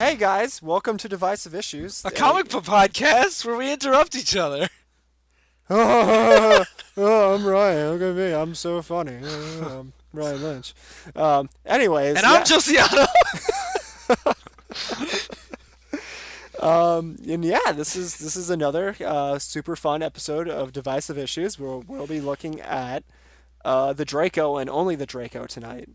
Hey guys, welcome to Divisive Issues. A comic book podcast where we interrupt each other. Oh, I'm Ryan. Look at me. I'm so funny. I'm Ryan Lynch. Anyways, And I'm Josiano. this is another super fun episode of Divisive Issues where we'll be looking at the Draco and only the Draco tonight.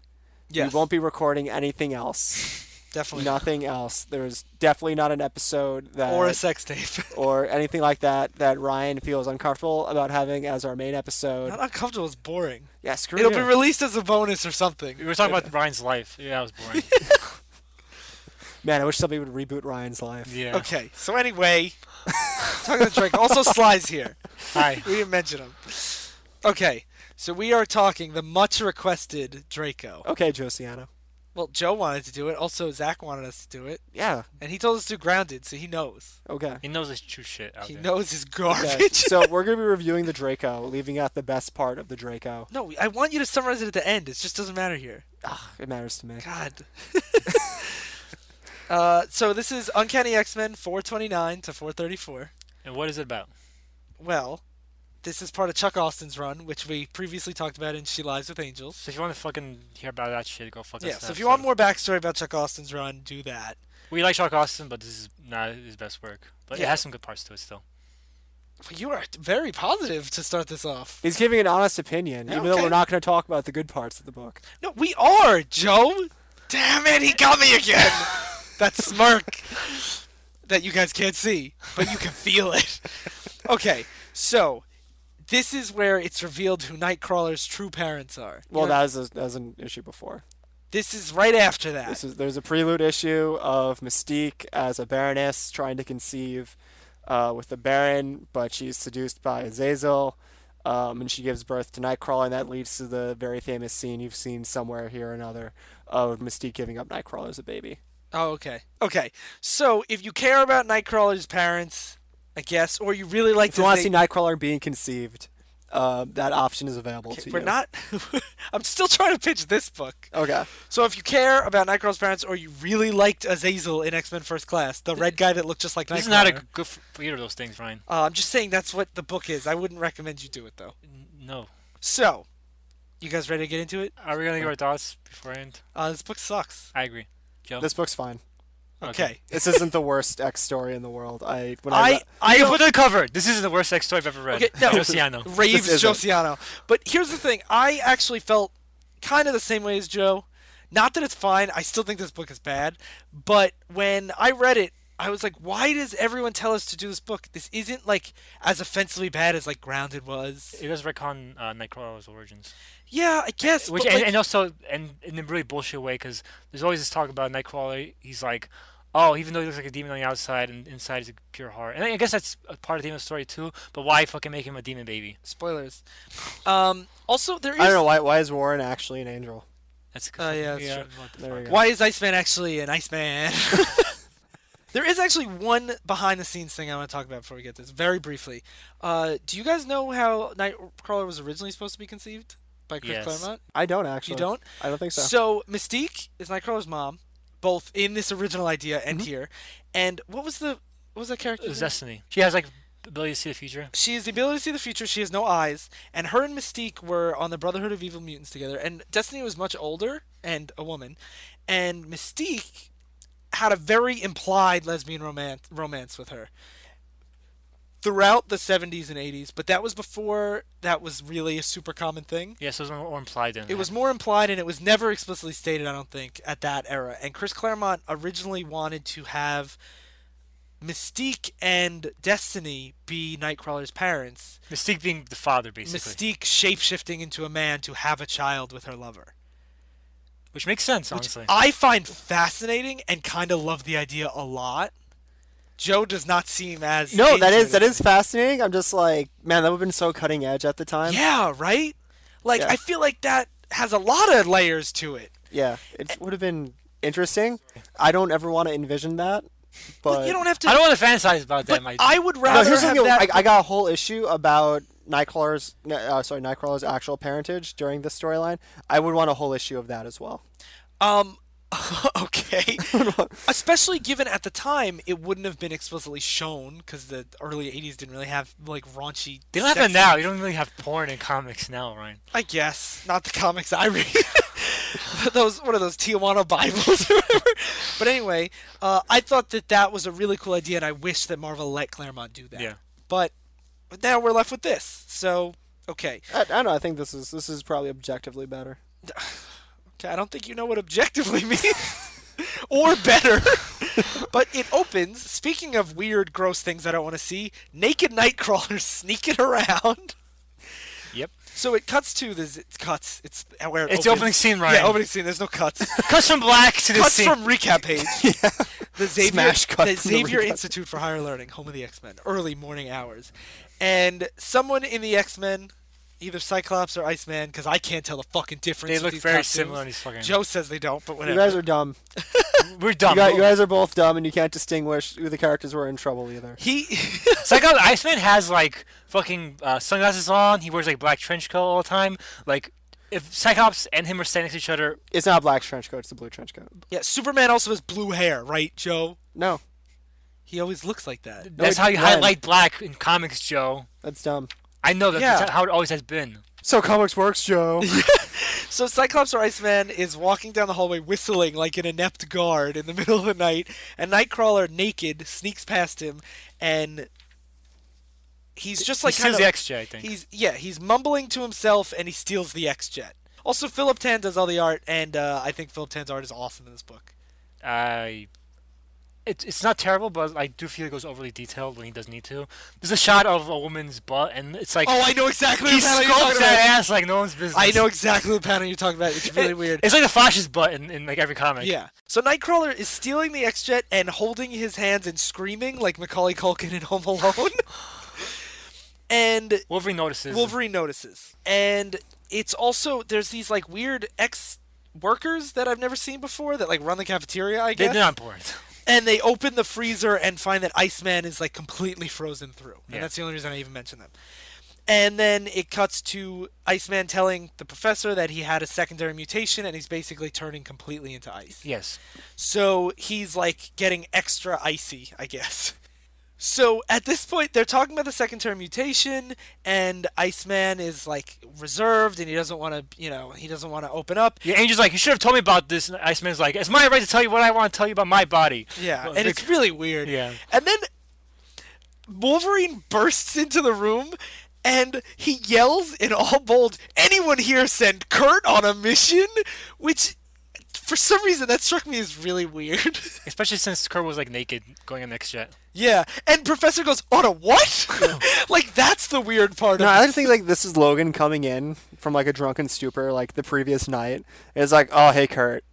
Yes. We won't be recording anything else. Definitely Nothing else. There's definitely not an episode that or a sex tape. or anything like that Ryan feels uncomfortable about having as our main episode. Not uncomfortable, it's boring. Yeah, screw It'll you. be released as a bonus or something. We were talking about Ryan's life. Yeah, that was boring. Man, I wish somebody would reboot Ryan's life. Yeah. Okay, so anyway, talking to Drake. Also, Sly's here. Hi. We didn't mention him. Okay, so we are talking the much requested Draco. Okay, Josiano. Well, Joe wanted to do it. Also, Zach wanted us to do it. Yeah. And he told us to do Grounded, so he knows. Okay. He knows his true shit out He there. knows his garbage. Okay. So we're gonna be reviewing the Draco, leaving out the best part of the Draco. No, I want you to summarize it at the end. It just doesn't matter here. It matters to me. God. So this is Uncanny X-Men 429 to 434. And what is it about? Well, this is part of Chuck Austen's run, which we previously talked about in She Lies with Angels. So if you want to fucking hear about that shit, go fuck Yeah, us. so if you want more backstory about Chuck Austen's run, do that. We like Chuck Austen, but this is not his best work. But Yeah. it has some good parts to it still. You are very positive to start this off. He's giving an honest opinion, Yeah, even though okay. we're not going to talk about the good parts of the book. No, we are, Joe! Damn it, he got me again! That smirk that you guys can't see, but you can feel it. Okay, so this is where it's revealed who Nightcrawler's true parents are. Well, You know, that was an issue before. this is right after that. There's a prelude issue of Mystique as a Baroness trying to conceive with the Baron, but she's seduced by Azazel, and she gives birth to Nightcrawler, and that leads to the very famous scene you've seen somewhere here or another of Mystique giving up Nightcrawler as a baby. Oh, okay. Okay. So, if you care about Nightcrawler's parents, I guess, or you really like If you want to see Nightcrawler being conceived, that option is available to we're you. not. I'm still trying to pitch this book. Okay. So, if you care about Nightcrawler's parents, or you really liked Azazel in X-Men First Class, the red guy that looked just like Nightcrawler. This is not a good for either of those things, Ryan. I'm just saying that's what the book is. I wouldn't recommend you do it though. No. So, you guys ready to get into it? Are we gonna give our thoughts beforehand? This book sucks. I agree. Joe. This book's fine. Okay. This isn't the worst X story in the world. I You don't- put it on the cover. This isn't the worst sex story I've ever read. Okay, no. Josiano. Raves This isn't. Josiano. But here's the thing. I actually felt kind of the same way as Joe. Not that it's fine. I still think this book is bad. But when I read it, I was like, why does everyone tell us to do this book? This isn't like as offensively bad as like Grounded was. It does retcon Nightcrawler's origins. Yeah, I guess. Which but, like, and also and in a really bullshit way, because there's always this talk about Nightcrawler. He's like, oh, even though he looks like a demon on the outside, and inside he's a pure heart. And I guess that's a part of the demon story too. But why fucking make him a demon baby? spoilers. Also, there is. I don't know why is Warren actually an angel? That's Yeah, that's true. What the There we fuck? go. Why is Iceman actually an Iceman? There is actually one behind-the-scenes thing I want to talk about before we get this, very briefly. Do you guys know how Nightcrawler was originally supposed to be conceived by Chris Yes. Claremont? I don't actually. You don't? I don't think so. So Mystique is Nightcrawler's mom, both in this original idea and here. And what was that character? It was Destiny. She has like the ability to see the future. She has the ability to see the future. She has no eyes. And her and Mystique were on the Brotherhood of Evil Mutants together. And Destiny was much older and a woman. And Mystique had a very implied lesbian romance with her throughout the 70s and 80s. But that was before that was really a super common thing. Yes, it was more implied than It was more implied, and it was never explicitly stated, I don't think, at that era. And Chris Claremont originally wanted to have Mystique and Destiny be Nightcrawler's parents. Mystique being the father, basically. Mystique shape-shifting into a man to have a child with her lover. Which makes sense, Which honestly. I find fascinating and kind of love the idea a lot. Joe does not seem as... No, that into is it. fascinating. I'm just like, man, that would have been so cutting edge at the time. Yeah, right? Like, Yeah. I feel like that has a lot of layers to it. Yeah, it would have been interesting. I don't ever want to envision that, but You don't have to... I don't want to fantasize about But that. My I would no, rather here's the have thing. that... I got a whole issue about Nightcrawler's actual parentage during this storyline. I would want a whole issue of that as well. Okay. Especially given at the time, it wouldn't have been explicitly shown because the early 80s didn't really have like raunchy. They don't have sex it now. scenes. You don't really have porn in comics now, Ryan. I guess. Not the comics I read. What are those Tijuana Bibles or whatever? But anyway, I thought that was a really cool idea, and I wish that Marvel let Claremont do that. Yeah. But now we're left with this. So, okay. I don't know. I think this is probably objectively better. Okay, I don't think you know what objectively means. Or better. But it opens, speaking of weird, gross things I don't want to see, naked Nightcrawler sneaking around. Yep. So it cuts to this. It's cuts. It's where it It's the opens. opening scene, Ryan. Yeah, opening scene. There's no cuts. Cuts from black to this Cuts scene. from recap page. The Xavier, Smash cut the from the Xavier recap. Institute for Higher Learning, home of the X-Men, early morning hours, and someone in the X-Men, either Cyclops or Iceman, because I can't tell the fucking difference. They with look these very costumes. similar in these fucking. Joe says they don't, but You whatever. guys are dumb. We're dumb. You guys are both dumb, and you can't distinguish who the characters were in trouble either. He. Cyclops Iceman has like fucking sunglasses on. He wears like black trench coat all the time. Like if Cyclops and him are standing next to each other, It's not a black trench coat; it's a blue trench coat. Yeah, Superman also has blue hair, right, Joe? No, He always looks like that. that's how you when? highlight black in comics, Joe. that's dumb. I know that's Yeah. how it always has been. So comics works, Joe. So Cyclops or Iceman is walking down the hallway whistling like an inept guard in the middle of the night, and Nightcrawler, naked, sneaks past him, and he's just like he kind steals of the X-Jet, I think. he's mumbling to himself, and he steals the X-Jet. Also, Phillip Tan does all the art, and I think Phillip Tan's art is awesome in this book. It's not terrible, but I do feel it goes overly detailed when he doesn't need to. There's a shot of a woman's butt, and it's like Oh, I know exactly he what panel you're scopes talking that about. ass like no one's business. I know exactly what panel you're talking about. It's really weird. It's like the Flash's butt in like every comic. Yeah. So Nightcrawler is stealing the X-Jet and holding his hands and screaming like Macaulay Culkin in Home Alone. And Wolverine notices. Wolverine notices. And it's also, there's these like weird ex-workers that I've never seen before that like run the cafeteria, I guess. They're on board. And they open the freezer and find that Iceman is like completely frozen through. And Yeah. that's the only reason I even mentioned them. And then it cuts to Iceman telling the professor that he had a secondary mutation and he's basically turning completely into ice. Yes. So he's like getting extra icy, I guess. So at this point, they're talking about the second-term mutation, and Iceman is like reserved, and he doesn't want to, he doesn't want to open up. Yeah, Angel's like, you should have told me about this. And Iceman's like, it's my right to tell you what I want to tell you about my body. Yeah, Well, and it's really weird. Yeah. And then Wolverine bursts into the room, and he yells in all bold, "Anyone here send Kurt on a mission?" Which, for some reason, that struck me as really weird. Especially since Kurt was like naked going on the X-Jet. Yeah, and Professor goes, "On a what?" Like, that's the weird part No, of I it. just think like this is Logan coming in from like a drunken stupor like the previous night. It's like, oh hey Kurt,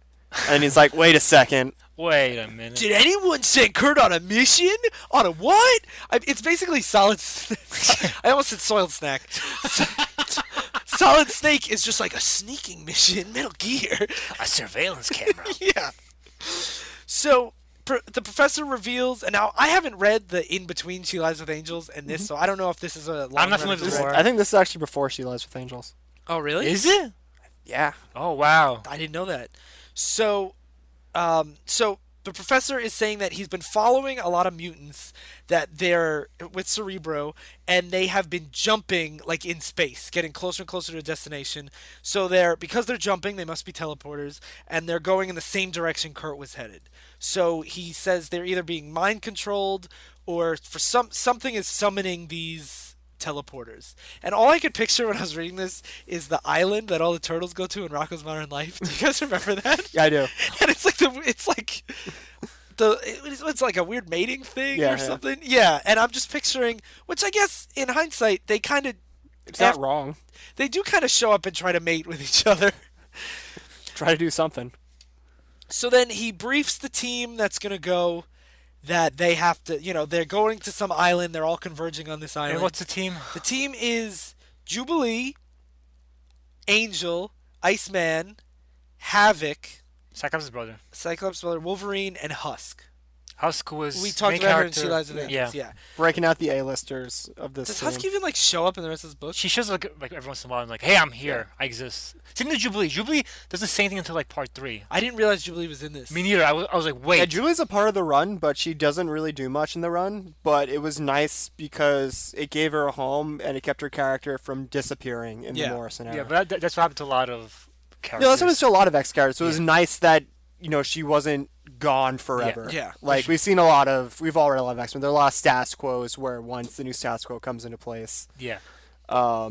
and he's like, wait a second. Wait a minute. Did anyone send Kurt on a mission? On a what? It's basically Solid... I almost said Soiled Snack. Solid Snake is just like a sneaking mission, Metal Gear. A surveillance camera. Yeah. So, the professor reveals... And now, I haven't read the in-between She Lies with Angels and this, so I don't know if this is a long I'm not run familiar with of this. this. I think this is actually before She Lies with Angels. Oh, really? Is it? Yeah. Oh, wow. I didn't know that. So the professor is saying that he's been following a lot of mutants that they're with Cerebro, and they have been jumping like in space, getting closer and closer to a destination. So because they're jumping, they must be teleporters, and they're going in the same direction Kurt was headed. So he says they're either being mind controlled or for something is summoning these teleporters. And all I could picture when I was reading this is the island that all the turtles go to in Rocko's Modern Life. Do you guys remember that? Yeah, I do. And it's like a weird mating thing Yeah, or yeah. something. Yeah, and I'm just picturing, which I guess in hindsight they kind of It's not wrong. they do kind of show up and try to mate with each other. Try to do something. So then he briefs the team that's going to go that they have to, they're going to some island. They're all converging on this island. And what's the team? The team is Jubilee, Angel, Iceman, Havoc, Cyclops' brother. Cyclops brother, Wolverine, and Husk. Husky was We talked main about her and character. She Lies with Yeah. Angels. Yeah. Breaking out the A-listers of this Does team. Husky even like show up in the rest of this book? She shows like every once in a while, and like, hey, I'm here, I exist. Same to Jubilee. Jubilee doesn't say anything until like part 3. I didn't realize Jubilee was in this. Me neither. I was like, wait. Yeah, Julie's a part of the run, but she doesn't really do much in the run. But it was nice because it gave her a home and it kept her character from disappearing in Yeah. the Morrison era. Yeah, but that's what happened to a lot of characters. No, that's happened to a lot of X characters. So it was Yeah. nice that she wasn't gone forever. Yeah. Like we've seen a lot of, we've all read a lot of X-Men. There are a lot of status quos where once the new status quo comes into place, Yeah.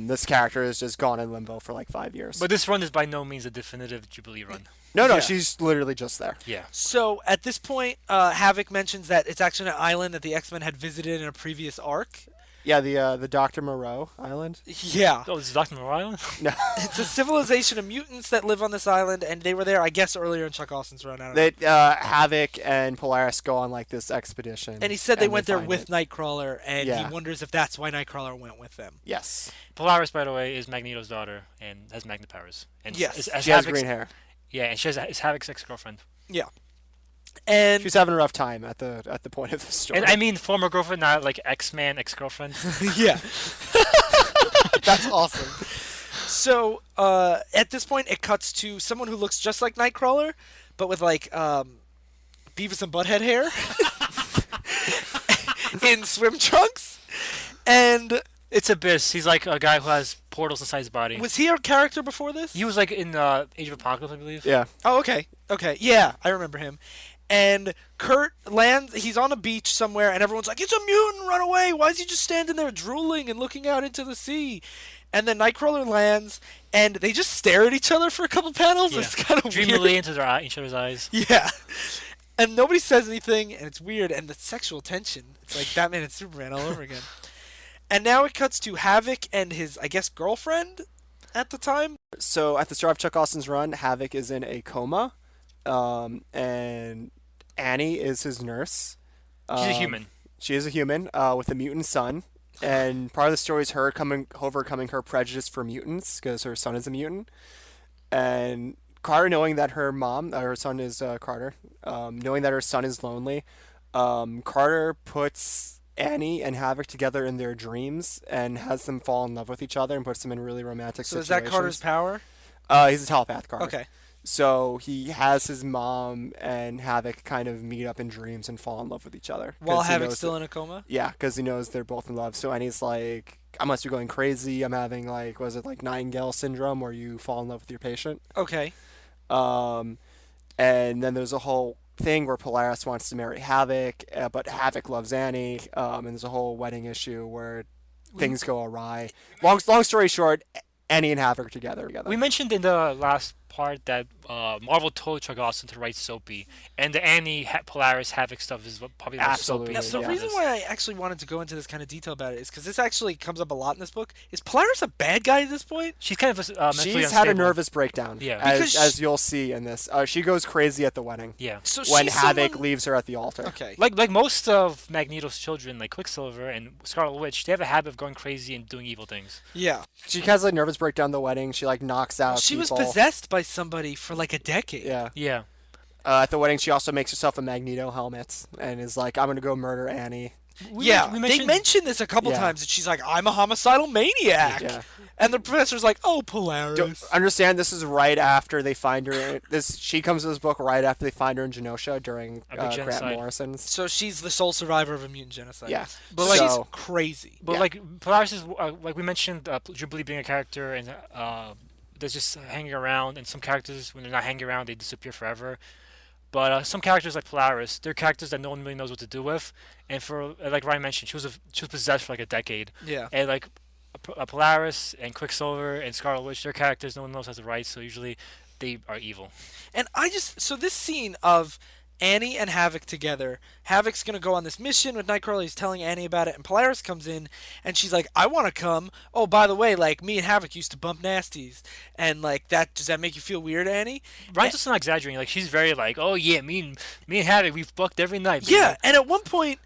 this character is just gone in limbo for like 5 years. But this run is by no means a definitive Jubilee run. no, Yeah. she's literally just there. Yeah. So at this point, Havoc mentions that it's actually an island that the X-Men had visited in a previous arc. Yeah, the Dr. Moreau Island. Yeah. Oh, this is Dr. Morale? No, It's a civilization of mutants that live on this island, and they were there, I guess, earlier in Chuck Austen's run. I don't know. they Havoc and Polaris go on like this expedition. And he said they went there find with it. Nightcrawler, and Yeah. he wonders if that's why Nightcrawler went with them. Yes, Polaris, by the way, is Magneto's daughter and has magnet powers. And Yes. she has green hair. Yeah, and is Havoc's ex-girlfriend. Yeah. And She's having a rough time at the point of the story. And I mean former girlfriend, not like X-Man ex-girlfriend. yeah. That's awesome. So at this point, it cuts to someone who looks just like Nightcrawler, but with like Beavis and Butthead hair in swim trunks. And It's Abyss. He's like a guy who has portals inside his body. was he a character before this? He was like in Age of Apocalypse, I believe. Yeah. Oh, okay. Okay. Yeah, I remember him. And Kurt lands, he's on a beach somewhere, and everyone's like, it's a mutant, run away! Why is he just standing there drooling and looking out into the sea? And then Nightcrawler lands, and they just stare at each other for a couple panels. Yeah. It's kind of Dreamily weird. into each other's eyes. Yeah. And nobody says anything, and it's weird, and the sexual tension. It's like Batman and Superman all over again. And now it cuts to Havoc and his, I guess, girlfriend at the time. So at the start of Chuck Austen's run, Havoc is in a coma, and Annie is his nurse. She's a human. She is a human with a mutant son, and part of the story is her overcoming her prejudice for mutants because her son is a mutant, and Carter knowing that her son is Carter, knowing that her son is lonely, Carter puts Annie and Havoc together in their dreams and has them fall in love with each other and puts them in really romantic So situations. is that Carter's power? He's a telepath, Carter. Okay. So he has his mom and Havoc kind of meet up in dreams and fall in love with each other. While 'cause he Havoc's knows still in a coma? Yeah, because he knows they're both in love. So Annie's like, I must be going crazy. I'm having was it like Nightingale syndrome where you fall in love with your patient? Okay. And then there's a whole thing where Polaris wants to marry Havoc, but Havoc loves Annie, and there's a whole wedding issue where things go awry. Long story short, Annie and Havoc are together. We mentioned in the last part that Marvel told Chuck Austen to write Soapy, and the Annie Polaris Havoc stuff is probably the most Absolutely. Soapy. Now, the Yeah. reason why I actually wanted to go into this kind of detail about it is because this actually comes up a lot in this book. Is Polaris a bad guy at this point? She's kind of mentally She's had a unstable. nervous breakdown, Yeah. Because as you'll see in this. She goes crazy at the wedding Yeah. So when she's Havoc someone... leaves her at the altar. Okay. Like most of Magneto's children, like Quicksilver and Scarlet Witch, they have a habit of going crazy and doing evil things. Yeah. She has a nervous breakdown at the wedding. She knocks out She was people. possessed by somebody for like a decade. Yeah. Yeah. At the wedding, she also makes herself a Magneto helmet and is like, "I'm gonna go murder Annie." They mentioned mentioned this a couple Yeah. times, and she's like, "I'm a homicidal maniac," Yeah. and the professor's like, "Oh, Polaris." Don't understand. This is right after they find her. She comes to this book right after they find her in Genosha during A big Grant genocide. Morrison's. So she's the sole survivor of a mutant genocide. Yeah. But like, So- she's crazy. But Yeah. like Polaris is like we mentioned, Jubilee being a character and they're just hanging around, and some characters when they're not hanging around they disappear forever. But some characters like Polaris, they're characters that no one really knows what to do with. And for like Ryan mentioned, she was possessed for like a decade. Yeah. And like Polaris and Quicksilver and Scarlet Witch, they're characters no one knows how to write, so usually they are evil. And so this scene of Annie and Havoc together, Havoc's gonna go on this mission with Nightcrawler. He's telling Annie about it, and Polaris comes in, and she's like, "I want to come. Oh, by the way, like me and Havoc used to bump nasties, and like that. Does that make you feel weird, Annie?" Ryan's just not exaggerating. Like she's very like, oh yeah, me and Havoc, we've fucked every night. baby." Yeah, and at one point,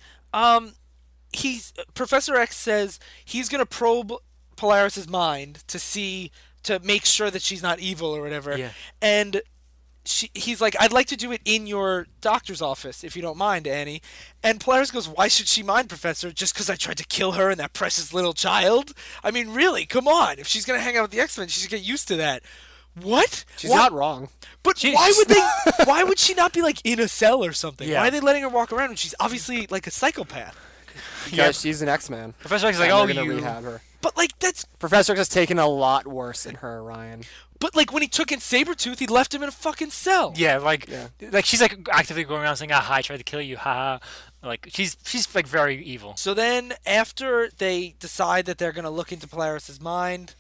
Professor X says he's gonna probe Polaris's mind to make sure that she's not evil or whatever. Yeah. And he's like, I'd like to do it in your doctor's office, if you don't mind, Annie. And Polaris goes, why should she mind, Professor? Just because I tried to kill her and that precious little child? I mean, really, come on. If she's going to hang out with the X-Men, she should get used to that. What? She's not wrong. But why would she not be, like, in a cell or something? Yeah. Why are they letting her walk around when she's obviously, like, a psychopath? Because she's an X-Man. Professor X is And like, oh, they're gonna you. rehab her. But, like, that's... Professor X has taken a lot worse than her, Ryan. But, like, when he took in Sabretooth, he left him in a fucking cell. Yeah, like she's like actively going around saying, "Ah, I tried to kill you, haha." Like she's like very evil. So then, after they decide that they're going to look into Polaris's mind,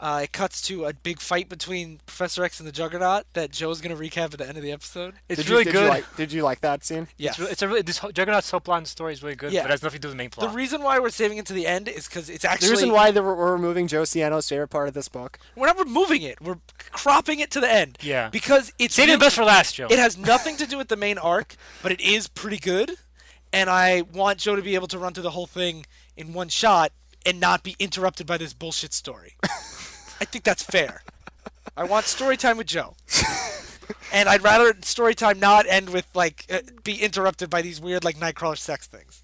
it cuts to a big fight between Professor X and the Juggernaut that Joe's going to recap at the end of the episode. It's really good. Did you like that scene? Yes. This Juggernaut's whole plot and story is really good, Yeah. but it has nothing to do with the main plot. The reason why we're saving it to the end is because it's actually... The reason why we're removing Joe Ciano's favorite part of this book. We're not removing it. We're cropping it to the end. Yeah. Because it's... Saving the best for last, Joe. It has nothing to do with the main arc, but it is pretty good. And I want Joe to be able to run through the whole thing in one shot and not be interrupted by this bullshit story. I think that's fair. I want story time with Joe. And I'd rather story time not end with, like, be interrupted by these weird, like, Nightcrawler sex things.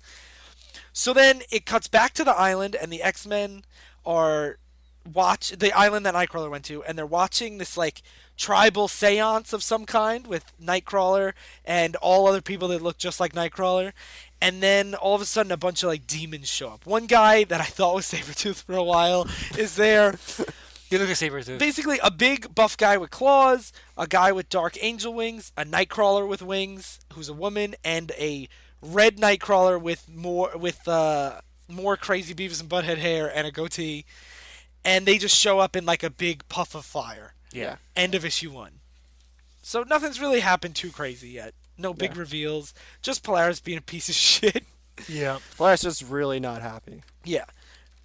So then it cuts back to the island, and the X-Men are the island that Nightcrawler went to, and they're watching this, like, tribal seance of some kind with Nightcrawler and all other people that look just like Nightcrawler. And then all of a sudden a bunch of, like, demons show up. One guy that I thought was Sabretooth for a while is there. You look at Sabretooth. Basically, a big buff guy with claws, a guy with dark angel wings, a Nightcrawler with wings, who's a woman, and a red Nightcrawler with more crazy Beavis and Butthead hair and a goatee. And they just show up in, like, a big puff of fire. Yeah. End of issue 1. So nothing's really happened too crazy yet. No big reveals. Just Polaris being a piece of shit. Yeah. Polaris just really not happy. Yeah.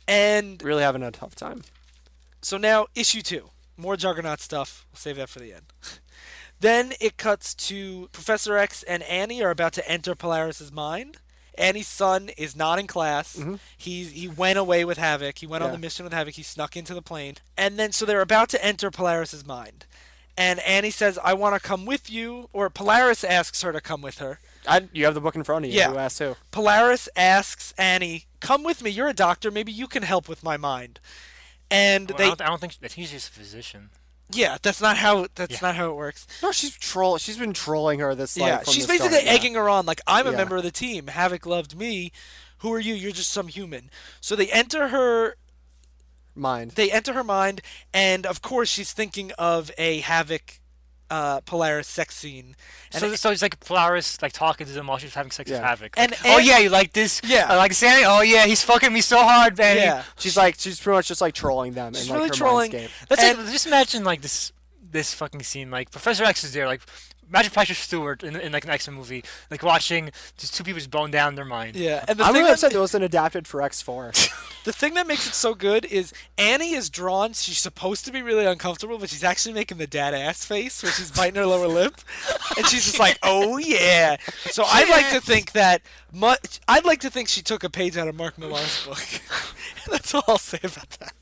And Really having a tough time. so now, issue 2. More Juggernaut stuff. We'll save that for the end. Then it cuts to Professor X and Annie are about to enter Polaris's mind. Annie's son is not in class. Mm-hmm. He went away with Havoc. He went on the mission with Havoc. He snuck into the plane. And then, so they're about to enter Polaris's mind. And Annie says, I want to come with you. Or Polaris asks her to come with her. You have the book in front of you. Yeah. Who asked who? Polaris asks Annie, come with me. You're a doctor. Maybe you can help with my mind. And Well, they... I don't think he's just a physician. Yeah, that's not how it works. No, she's been trolling her this. Like, Yeah, from she's the start. basically egging her on, like, I'm a Yeah. member of the team. Havoc loved me. Who are you? You're just some human. So they enter her mind. and of course she's thinking of a Havoc Polaris sex scene. And So it's like Polaris like talking to them while she's having sex with Yeah. Havoc. And- Like, oh and- yeah, you like this? Yeah. I like Sandy. Oh yeah, he's fucking me so hard, man. yeah. She's pretty much just like trolling them. She's in, like, really her trolling. mindscape. Just imagine like this fucking scene. Like Professor X is there. Like imagine Patrick Stewart in like an X-Men movie, like watching just two people just bone down their mind. Yeah, and the I'm thing really that, upset that wasn't adapted for X4. the thing that makes it so good is Annie is drawn. She's supposed to be really uncomfortable, but she's actually making the dad ass face where she's biting her lower lip, and she's just like, "Oh yeah." So I'd like to think I'd like to think she took a page out of Mark Millar's book. That's all I'll say about that.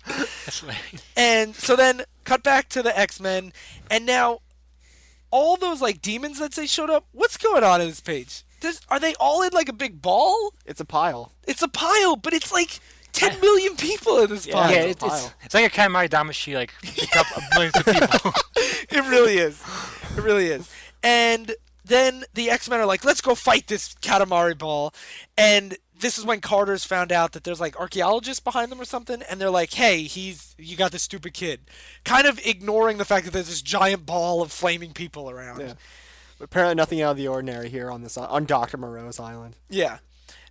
That's hilarious. And so then cut back to the X-Men, and now all those like demons that say showed up. What's going on in this page? Are they all in like a big ball? It's a pile. It's a pile, but it's like 10 million people in this Yeah, pile. Yeah, it's a pile. it's like a Katamari Damacy like picked up millions of people. It really is. It really is. And then the X-Men are like, let's go fight this Katamari ball. And this is when Carter's found out that there's like archaeologists behind them or something. And they're like, hey, you got this stupid kid. Kind of ignoring the fact that there's this giant ball of flaming people around. Yeah. But apparently nothing out of the ordinary here on Dr. Moreau's island. Yeah.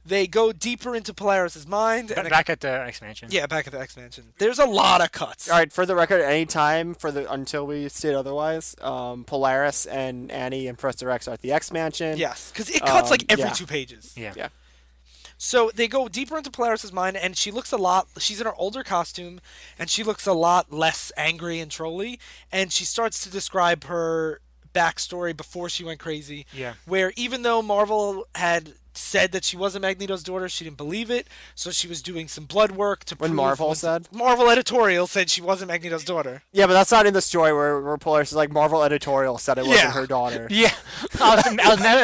They go deeper into Polaris's mind. And Back at the X-Mansion. yeah, back at the X-Mansion. There's a lot of cuts. All right, for the record, any time until we state otherwise, Polaris and Annie and Professor X are at the X-Mansion. Yes, because it cuts like every yeah. 2 pages. Yeah. Yeah. So they go deeper into Polaris's mind, and she's in her older costume, and she looks a lot less angry and trolly, and she starts to describe her backstory before she went crazy. Yeah. Where even though Marvel had said that she wasn't Magneto's daughter. She didn't believe it, so she was doing some blood work to When prove. Marvel said? Marvel editorial said she wasn't Magneto's daughter. Yeah, but that's not in the story where Polaris is like, Marvel editorial said it wasn't Yeah. her daughter. Yeah, I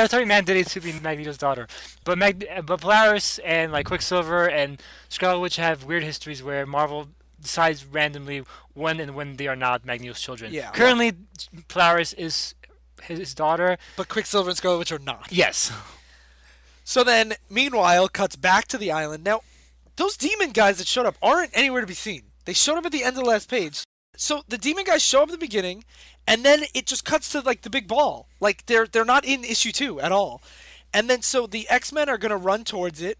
was telling Mandated to be Magneto's daughter, but but Polaris and like Quicksilver and Scarlet Witch have weird histories where Marvel decides randomly when they are not Magneto's children. Yeah. Currently, Polaris is his daughter. But Quicksilver and Scarlet Witch are not. Yes. So then, meanwhile, cuts back to the island. Now, those demon guys that showed up aren't anywhere to be seen. They showed up at the end of the last page. So the demon guys show up at the beginning, and then it just cuts to like the big ball. Like they're not in issue 2 at all. And then so the X-Men are gonna run towards it.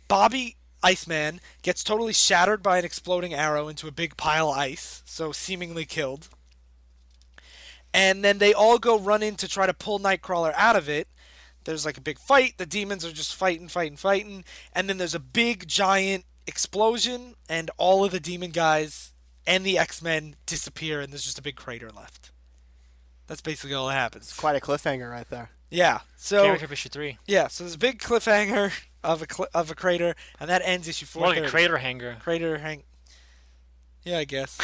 Bobby Iceman gets totally shattered by an exploding arrow into a big pile of ice, so seemingly killed. And then they all go run in to try to pull Nightcrawler out of it. There's like a big fight. The demons are just fighting. And then there's a big, giant explosion, and all of the demon guys and the X-Men disappear, and there's just a big crater left. That's basically all that happens. Quite a cliffhanger right there. Yeah. So Can't wait for issue 3. yeah. So there's a big cliffhanger of a crater, and that ends issue 4. More like a crater hanger. Crater hang. Yeah, I guess.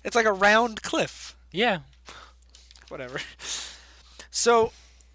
It's like a round cliff. Yeah. Whatever. So,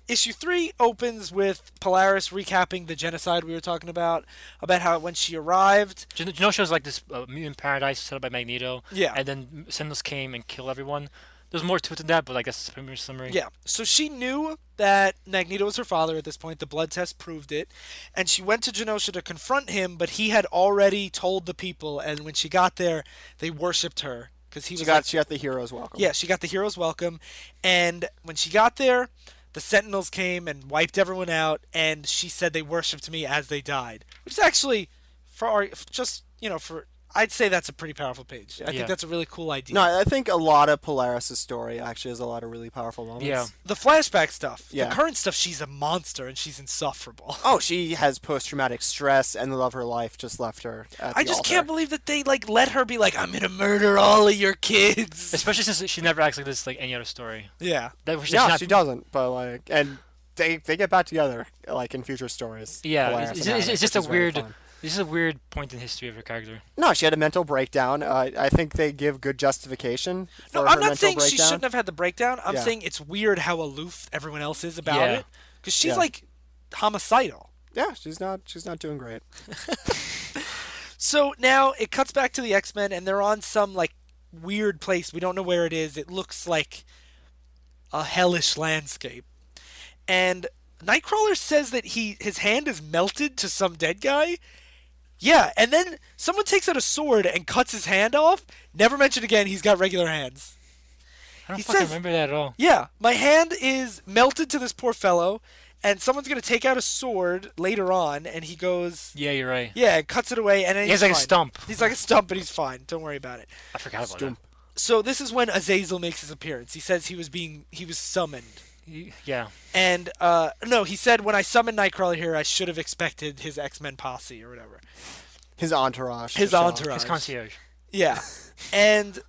issue 3 opens with Polaris recapping the genocide we were talking about how when she arrived. Genosha was like this mutant paradise set up by Magneto. Yeah. And then Sentinels came and killed everyone. There's more to it than that, but I guess it's a pretty much summary. Yeah. So she knew that Magneto was her father at this point. The blood test proved it. And she went to Genosha to confront him, but he had already told the people, and when she got there, they worshipped her. Because She got the hero's welcome. Yeah, she got the hero's welcome. And when she got there, the Sentinels came and wiped everyone out, and she said they worshipped me as they died. Which is actually, I'd say that's a pretty powerful page. I think that's a really cool idea. No, I think a lot of Polaris' story actually has a lot of really powerful moments. Yeah. The flashback stuff, Yeah. the current stuff, she's a monster and she's insufferable. Oh, she has post-traumatic stress, and the love of her life just left her at the I just altar. can't believe that they let her be like, I'm gonna murder all of your kids. Especially since she never acts like this like any other story. Yeah. She doesn't. But and they get back together in future stories. Yeah, Polaris it's and Alex, just which a is very weird. fun. This is a weird point in history of her character. No, she had a mental breakdown. I think they give good justification for No, her I'm not mental saying breakdown. she shouldn't have had the breakdown. I'm Yeah. saying it's weird how aloof everyone else is about Yeah. it. Because she's Yeah. like homicidal. Yeah, she's not doing great. So now it cuts back to the X-Men, and they're on some weird place. We don't know where it is. It looks like a hellish landscape. And Nightcrawler says that his hand is melted to some dead guy. Yeah, and then someone takes out a sword and cuts his hand off. Never mentioned again he's got regular hands. I don't He fucking says- remember that at all. Yeah, my hand is melted to this poor fellow, and someone's going to take out a sword later on, and he goes, Yeah, you're right. yeah, cuts it away, and then He has like a fine. stump. He's like a stump, but he's fine. Don't worry about it. I forgot about that. So this is when Azazel makes his appearance. He says he was summoned. Yeah. And, no, he said, when I summoned Nightcrawler here, I should have expected his X-Men posse or whatever. His entourage. His to show up. entourage. His concierge. Yeah. And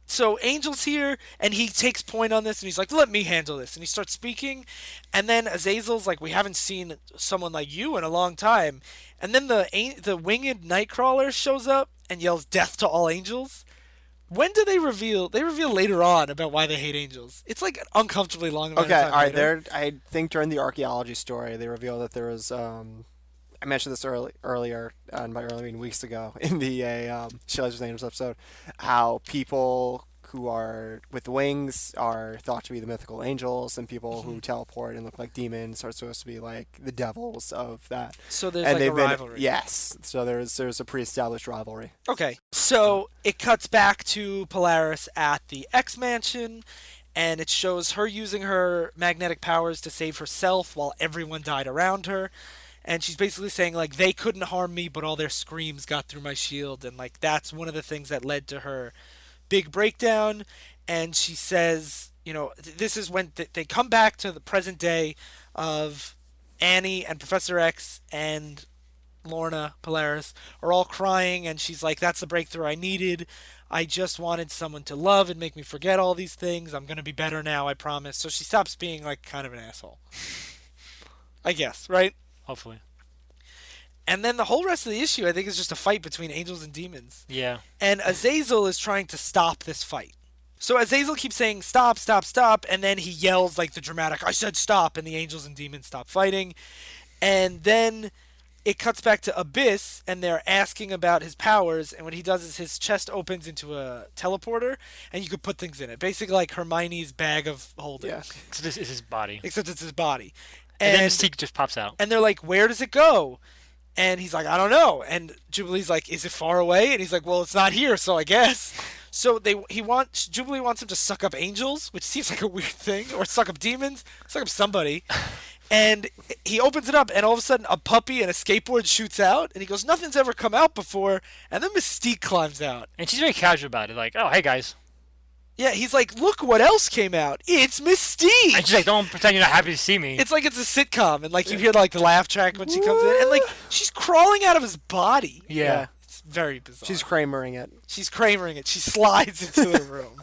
so Angel's here, and he takes point on this, and he's like, let me handle this. And he starts speaking, and then Azazel's like, we haven't seen someone like you in a long time. And then the winged Nightcrawler shows up and yells, death to all angels. When do they reveal? They reveal later on about why they hate angels. It's like an uncomfortably long amount Okay, of time all right. later. I think during the archaeology story, they revealed that there was. I mentioned this earlier, and by earlier I mean weeks ago, in the She Legends Angels episode, how people who are with wings are thought to be the mythical angels, and people who teleport and look like demons are supposed to be like the devils of that. So there's And like a they've been rivalry. yes. So there's a pre-established rivalry. Okay, so it cuts back to Polaris at the X-Mansion, and it shows her using her magnetic powers to save herself while everyone died around her. And she's basically saying, they couldn't harm me, but all their screams got through my shield, and, that's one of the things that led to her big breakdown. And she says, this is when they come back to the present day of Annie and Professor X and Lorna Polaris are all crying, and she's like, that's the breakthrough I needed. I just wanted someone to love and make me forget all these things. I'm going to be better now, I promise. So she stops being kind of an asshole. I guess, right? Hopefully. And then the whole rest of the issue, I think, is just a fight between angels and demons. Yeah. And Azazel is trying to stop this fight. So Azazel keeps saying, stop, stop, stop, and then he yells like the dramatic, I said stop, and the angels and demons stop fighting. And then it cuts back to Abyss, and they're asking about his powers, and what he does is his chest opens into a teleporter, and you could put things in it. Basically like Hermione's bag of holding. Yeah. So this is his body. Except it's his body. And then Mystique just pops out. And they're like, where does it go? And he's like, I don't know. And Jubilee's like, is it far away? And he's like, well, it's not here, so I guess. So Jubilee wants him to suck up angels, which seems like a weird thing, or suck up demons, suck up somebody. And he opens it up, and all of a sudden, a puppy and a skateboard shoots out, and he goes, nothing's ever come out before. And then Mystique climbs out. And she's very casual about it, like, oh, hey, guys. Yeah, he's like, look what else came out. It's Mystique! And she's like, don't pretend you're not happy to see me. It's like it's a sitcom, and like you hear like the laugh track when she comes in, and like she's crawling out of his body. Yeah. It's very bizarre. She's Kramering it. She's Kramering it. She slides into the room.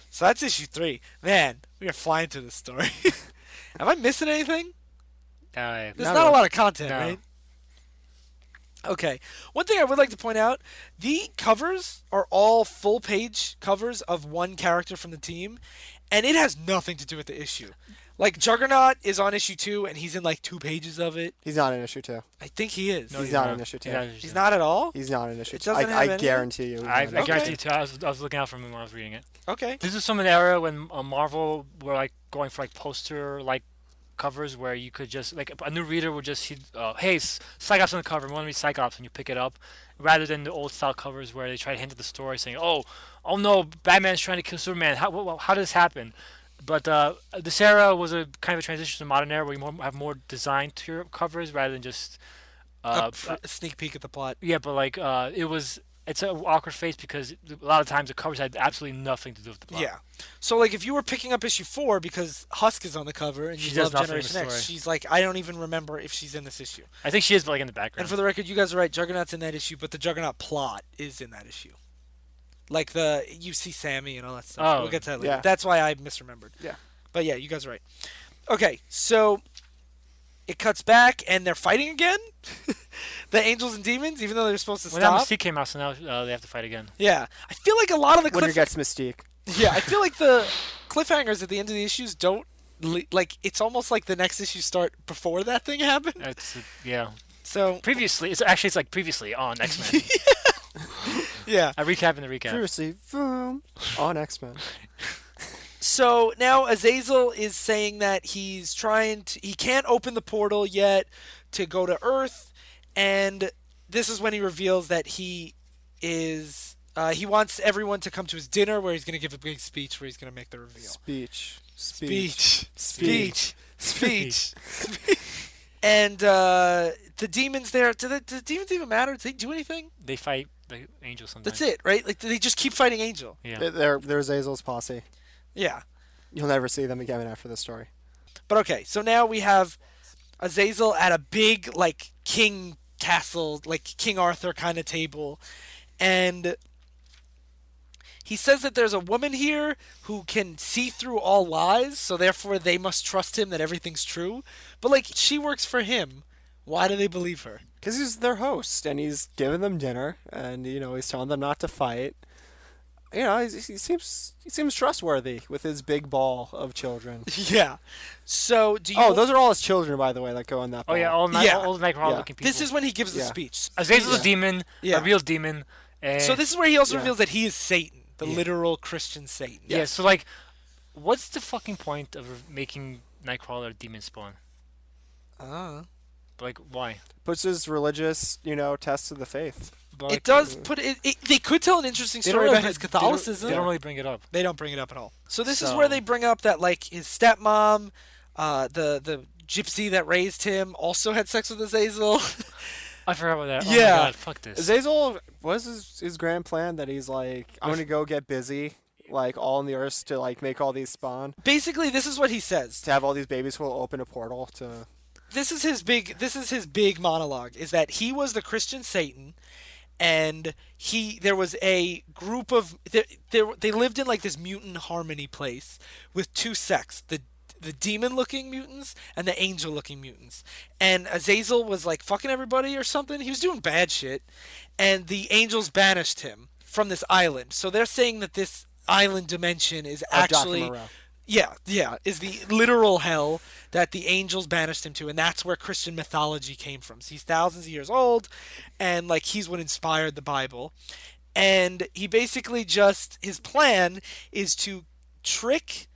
So that's issue 3. Man, we are flying through this story. Am I missing anything? There's not a lot of content, No. right? Okay. One thing I would like to point out, the covers are all full-page covers of one character from the team, and it has nothing to do with the issue. Like, Juggernaut is on issue 2, and he's in, like, 2 pages of it. He's not in issue 2. I think he is. He's not in issue 2. He's not at all? He's not in issue It 2. doesn't have I any? guarantee you. I he's not in guarantee issue you too. I was looking out for him when I was reading it. Okay. This is from an era when Marvel were like going for like poster like covers where you could just like a new reader would just see, hey, Cyclops on the cover, we want to read Cyclops, and you pick it up, rather than the old style covers where they try to hint at the story, saying, oh no, Batman's trying to kill Superman. How did this happen? But this era was a kind of a transition to the modern era where you have more design to your covers rather than just A sneak peek at the plot. yeah, but like it's an awkward face because a lot of times the covers had absolutely nothing to do with the plot. Yeah. So, like, if you were picking up issue 4 because Husk is on the cover and She you does love nothing in the Generation X, story. she's like, I don't even remember if she's in this issue. I think she is, but like in the background. And for the record, you guys are right. Juggernaut's in that issue, but the Juggernaut plot is in that issue. Like you see Sammy and all that stuff. Oh, We'll get to that later. yeah. That's why I misremembered. Yeah. But yeah, you guys are right. Okay, so it cuts back and they're fighting again. The angels and demons, even though they're supposed to well, now stop. Mystique came out, so now they have to fight again. Yeah, I feel like a lot of the Winter gets Mystique. yeah, I feel like the cliffhangers at the end of the issues don't like. It's almost like the next issue start before that thing happened. It's yeah. So Previously, it's like previously on X-Men. yeah. A recap in the recap. Previously, boom, on X-Men. So now Azazel is saying that he can't open the portal yet to go to Earth, and this is when he reveals that he wants everyone to come to his dinner where he's going to give a big speech where he's going to make the reveal. Speech. And the demons there, do the demons even matter? Do they do anything? They fight the angels sometimes. That's it, right? Like, they just keep fighting Angel. Yeah. They're Azazel's posse. Yeah. You'll never see them again after this story. But okay, so now we have Azazel at a big, like, king castle, like King Arthur kind of table, and he says that there's a woman here who can see through all lies, so therefore they must trust him that everything's true. But, like, she works for him. Why do they believe her? Because he's their host, and he's giving them dinner, and, he's telling them not to fight. He seems trustworthy with his big ball of children. Yeah. So, do you... Oh, those are all his children, by the way, that go in that ball. Oh yeah, all the Nightcrawler looking people. This is when he gives the Yeah. speech. Azazel's a demon, Yeah. a real demon. And So this is where he also Yeah. reveals that he is Satan, the Yeah. literal Christian Satan. yeah. So like, what's the fucking point of making Nightcrawler a demon spawn? Like, why? Puts his religious, test to the faith. But, It like, does put it. They could tell an interesting they don't story really about bring- his Catholicism. They don't really bring it up. They don't bring it up at all. So this is So- where they bring up that, like, his stepmom, the gypsy that raised him, also had sex with Azazel. I forgot about that. Oh Yeah. my god, fuck this. Azazel was his grand plan that he's like, I'm gonna go get busy, like all in the earth to like make all these spawn, Basically, this is what he says. to have all these babies who will open a portal to. This is his big monologue, is that he was the Christian Satan, and there was a group of they lived in like this mutant harmony place with two sects, the demon-looking mutants and the angel-looking mutants. And Azazel was like fucking everybody or something. He was doing bad shit, and the angels banished him from this island. So they're saying that this island dimension is actually, is the literal hell that the angels banished him to, and that's where Christian mythology came from. So he's thousands of years old, and like he's what inspired the Bible. And he basically his plan is to trick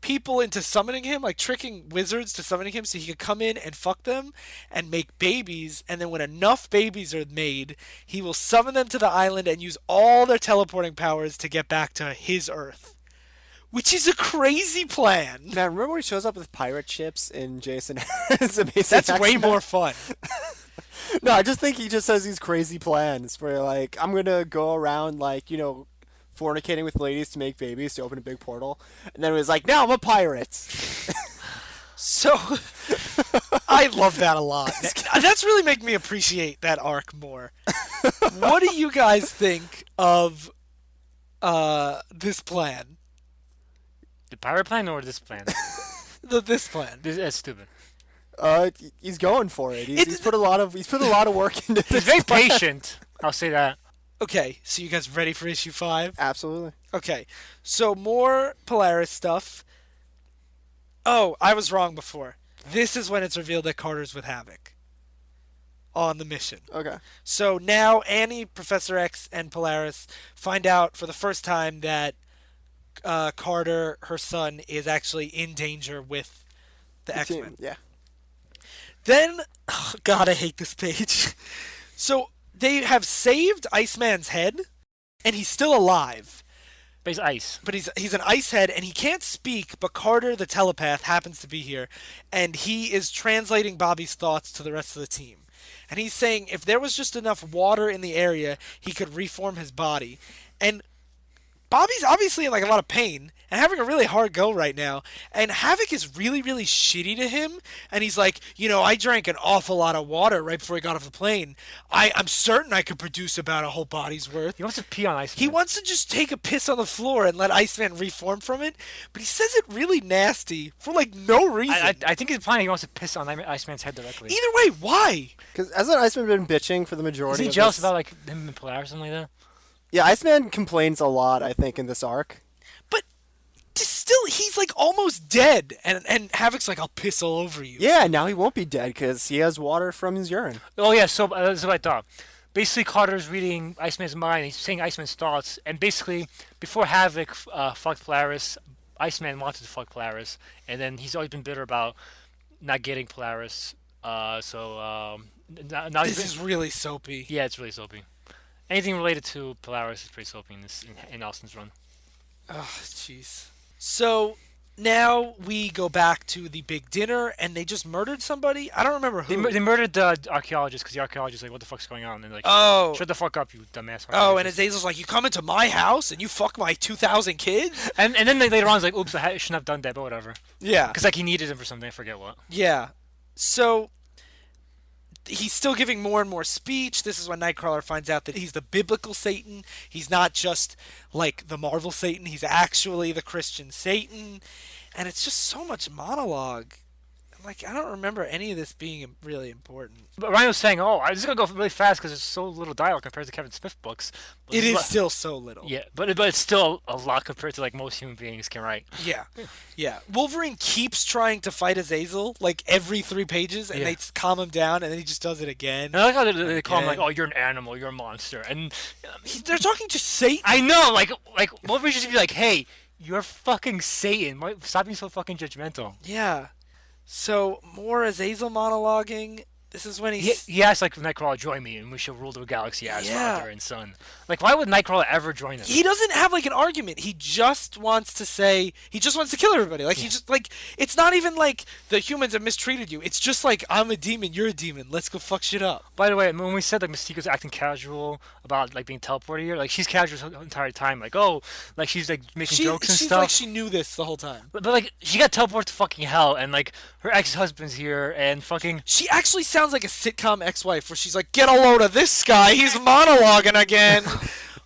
people into summoning him, like tricking wizards to summoning him so he could come in and fuck them and make babies, and then when enough babies are made, he will summon them to the island and use all their teleporting powers to get back to his Earth. Which is a crazy plan. Man, remember when he shows up with pirate ships in Jason Aaron's Amazing That's X-Men? way more fun. No, I just think he just has these crazy plans where, like, I'm gonna go around, like, fornicating with ladies to make babies to open a big portal, and then it was like, now I'm a pirate. So, I love that a lot. That's really making me appreciate that arc more. What do you guys think of this plan? The pirate plan or this plan? This plan. That's stupid. He's going for it. He's put a lot of work into He's this. very patient. I'll say that. Okay, so you guys ready for issue 5? Absolutely. Okay, so more Polaris stuff. Oh, I was wrong before. This is when it's revealed that Carter's with Havoc on the mission. Okay. So now Annie, Professor X, and Polaris find out for the first time that Carter, her son, is actually in danger with the X-Men. Yeah. Then, oh God, I hate this page. So they have saved Iceman's head, and he's still alive. But he's ice. But he's an ice head, and he can't speak, but Carter, the telepath, happens to be here, and he is translating Bobby's thoughts to the rest of the team. And he's saying if there was just enough water in the area, he could reform his body. And Bobby's obviously in like a lot of pain and having a really hard go right now. And Havoc is really, really shitty to him. And he's like, I drank an awful lot of water right before he got off the plane. I'm certain I could produce about a whole body's worth. He wants to pee on Iceman. He wants to just take a piss on the floor and let Iceman reform from it. But he says it really nasty for like no reason. I think he's planning he wants to piss on Iceman's head directly. Either way, why? Because hasn't Iceman been bitching for the majority Is he of jealous this? about like him and Polaris or something like that? Yeah, Iceman complains a lot, I think, in this arc. But still, he's like almost dead. And Havoc's like, I'll piss all over you. Yeah, now he won't be dead because he has water from his urine. Oh yeah, so that's what I thought. Basically, Carter's reading Iceman's mind. He's saying Iceman's thoughts, and basically, before Havoc fucked Polaris, Iceman wanted to fuck Polaris, and then he's always been bitter about not getting Polaris. Now This is really soapy. Yeah, it's really soapy. Anything related to Polaris is pretty soapy in Austen's run. Oh, jeez. So now we go back to the big dinner, and they just murdered somebody. I don't remember who. They murdered the archaeologist because the archaeologist is like, "What the fuck's going on?" And they're like, Oh. shut the fuck up, you dumbass." Oh, and Azazel's like, you come into my house and you fuck my 2,000 kids? and then later on, he's like, "Oops, I shouldn't have done that," but whatever. Yeah. Because like he needed him for something. I forget what. Yeah. So he's still giving more and more speech. This is when Nightcrawler finds out that he's the biblical Satan. He's not just like the Marvel Satan. He's actually the Christian Satan. And it's just so much monologue. Like, I don't remember any of this being really important. But Ryan was saying, "Oh, I'm just gonna go really fast because there's so little dialogue compared to Kevin Smith books." But It is still so little. Yeah, but it's still a lot compared to like most human beings can write. Yeah. Yeah. Wolverine keeps trying to fight Azazel like every 3 pages, and Yeah. they calm him down, and then he just does it again. And I like how they call him like, Again. "Oh, you're an animal, you're a monster," and They're talking to Satan. I know, like Wolverine should be like, "Hey, you're fucking Satan. Stop being so fucking judgmental." Yeah. So, more Azazel monologuing. This is when He asked like Nightcrawler, "Join me, and we shall rule the galaxy as Yeah. father and son." Like, why would Nightcrawler ever join him? He doesn't have like an argument. He just wants to kill everybody. Like he just like it's not even like the humans have mistreated you. It's just like I'm a demon, you're a demon. Let's go fuck shit up. By the way, when we said like Mystique was acting casual about like being teleported here, like she's casual the entire time. Like, oh, like she's like making jokes and she's stuff. like she knew this the whole time. But like she got teleported to fucking hell, and like her ex-husband's here, and fucking. She actually sounds like a sitcom ex-wife where she's like, "Get a load of this guy. He's monologuing again."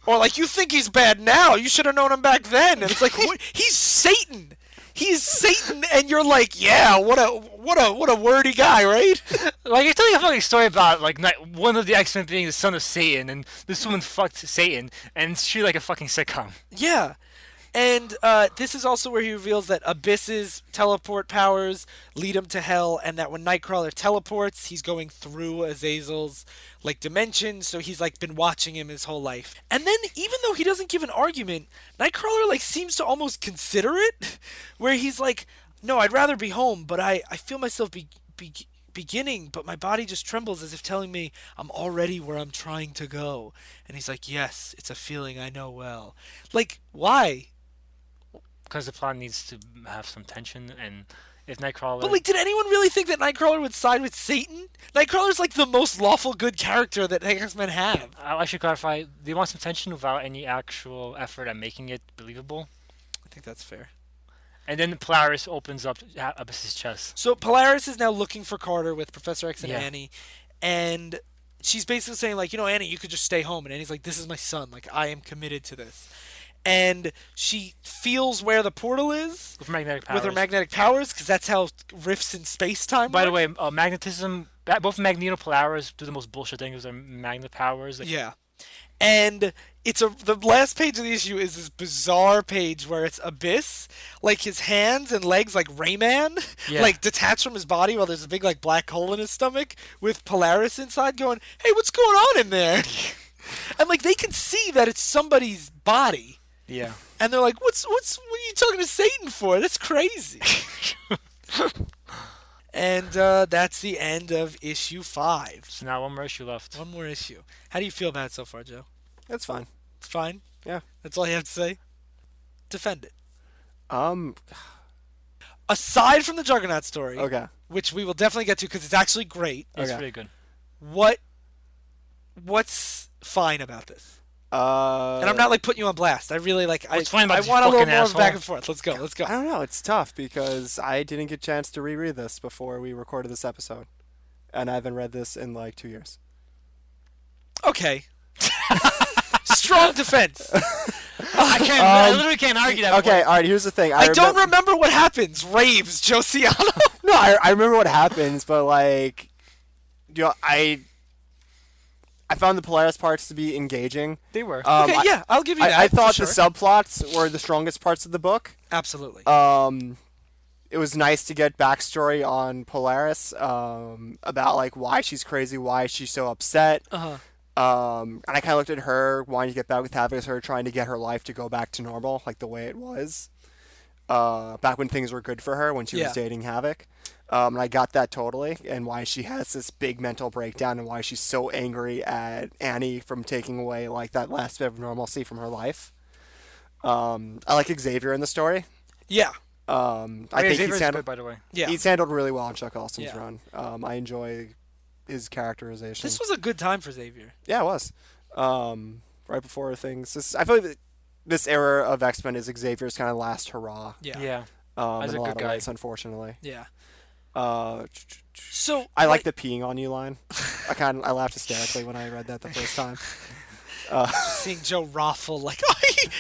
Or like, "You think he's bad now? You should have known him back then." And it's like, he's Satan. he's Satan, and you're like, yeah, what a wordy guy, right? Like, you're telling a fucking story about, like, one of the X-Men being the son of Satan, and this woman fucked Satan, and she like a fucking sitcom. Yeah. And this is also where he reveals that Abyss's teleport powers lead him to hell, and that when Nightcrawler teleports, he's going through Azazel's like dimension, so he's like been watching him his whole life. And then, even though he doesn't give an argument, Nightcrawler like seems to almost consider it, where he's like, "No, I'd rather be home, but I feel myself beginning, but my body just trembles as if telling me I'm already where I'm trying to go." And he's like, "Yes, it's a feeling I know well." Like, why? Because the plot needs to have some tension, and if Nightcrawler... But like, did anyone really think that Nightcrawler would side with Satan? Nightcrawler's like the most lawful good character that X-Men have. I should clarify, do you want some tension without any actual effort at making it believable? I think that's fair. And then Polaris opens up Abyss's chest. So Polaris is now looking for Carter with Professor X and Yeah. Annie, and she's basically saying like, Annie, you could just stay home. And Annie's like, this is my son. Like, I am committed to this. And she feels where the portal is With magnetic powers. with her magnetic powers, because that's how rifts in space-time By the work. way, magnetism... Both Magneto and Polaris do the most bullshit thing with their magnet powers. Like, Yeah. And the last page of the issue is this bizarre page where it's Abyss, like his hands and legs like Rayman, Yeah. like detached from his body while there's a big like black hole in his stomach with Polaris inside going, "Hey, what's going on in there?" And like they can see that it's somebody's body. Yeah. And they're like, what are you talking to Satan for? That's crazy." And that's the end of issue 5. So now one more issue left. One more issue. How do you feel about it so far, Joe? It's fine. It's fine? Yeah. That's all you have to say? Defend it. Um. Aside from the Juggernaut story, Okay. which we will definitely get to because it's actually great, It's Okay. really good. what's fine about this? And And I'm not like putting you on blast. I really like. What's fine about I this want a little fucking more asshole? back and forth. Let's go. Let's go. I don't know. It's tough because I didn't get a chance to reread this before we recorded this episode, and I haven't read this in like 2 years. Okay. Strong defense. I literally can't argue that. Okay. All right. Here's the thing. I don't remember what happens. Raves, Josiano. No, I remember what happens, but like, I found the Polaris parts to be engaging. They were. Okay, yeah, I'll give you that. I thought for the sure. subplots were the strongest parts of the book. Absolutely. It was nice to get backstory on Polaris, about like why she's crazy, why she's so upset. Uh-huh. And I kind of looked at her wanting to get back with Havoc as her trying to get her life to go back to normal, like the way it was. Back when things were good for her, when she Yeah. was dating Havoc. And I got that totally, and why she has this big mental breakdown, and why she's so angry at Annie from taking away like that last bit of normalcy from her life. I like Xavier in the story. Yeah. I think Xavier's he's handled, good, by the way. Yeah. he's handled really well in Chuck Austen's Yeah. run. I enjoy his characterization. This was a good time for Xavier. Yeah, it was. Right before things. I feel like this era of X-Men is Xavier's kind of last hurrah. Yeah. Yeah. As In a a lot good of guy. ways, unfortunately. Yeah. Uh, So I like the peeing on you line. I laughed hysterically when I read that the first time. seeing Joe raffle like, oh,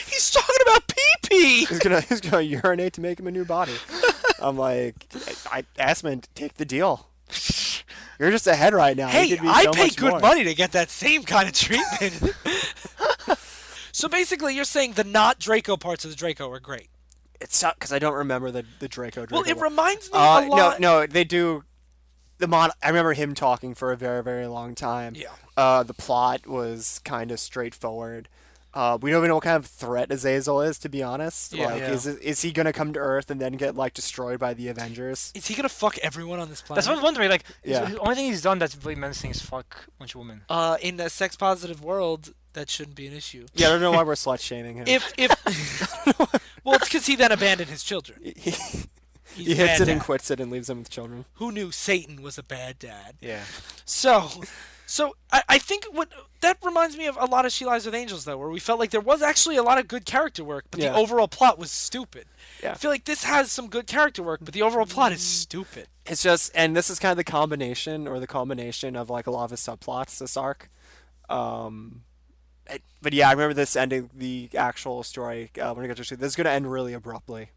he's talking about pee-pee. He's gonna urinate to make him a new body. I'm like, I asked him to take the deal. You're just ahead right now. You Hey, could be I so pay much good more. money to get that same kind of treatment. So basically, you're saying the not Draco parts of the Draco are great. It's because I don't remember the Draco. Well, it one. reminds me a lot. No, they do. I remember him talking for a very, very long time. Yeah. The plot was kind of straightforward. We don't even know what kind of threat Azazel is, to be honest. Yeah. Like, Yeah. is he gonna come to Earth and then get like destroyed by the Avengers? Is he gonna fuck everyone on this planet? That's what I'm wondering. Like, Yeah. the only thing he's done that's really menacing is fuck a bunch of women. In a sex-positive world, that shouldn't be an issue. Yeah, I don't know why we're slut shaming him. If well, it's because he then abandoned his children. he He's he a hits bad it and dad. quits it and leaves them with children. Who knew Satan was a bad dad? Yeah. So I think what that reminds me of a lot of She Lies with Angels, though, where we felt like there was actually a lot of good character work, but Yeah. the overall plot was stupid. Yeah. I feel like this has some good character work, but the overall plot is stupid. It's just, and this is kind of the combination of like a lot of his subplots, this arc. But yeah, I remember this ending, the actual story, when I got to see this is going to end really abruptly.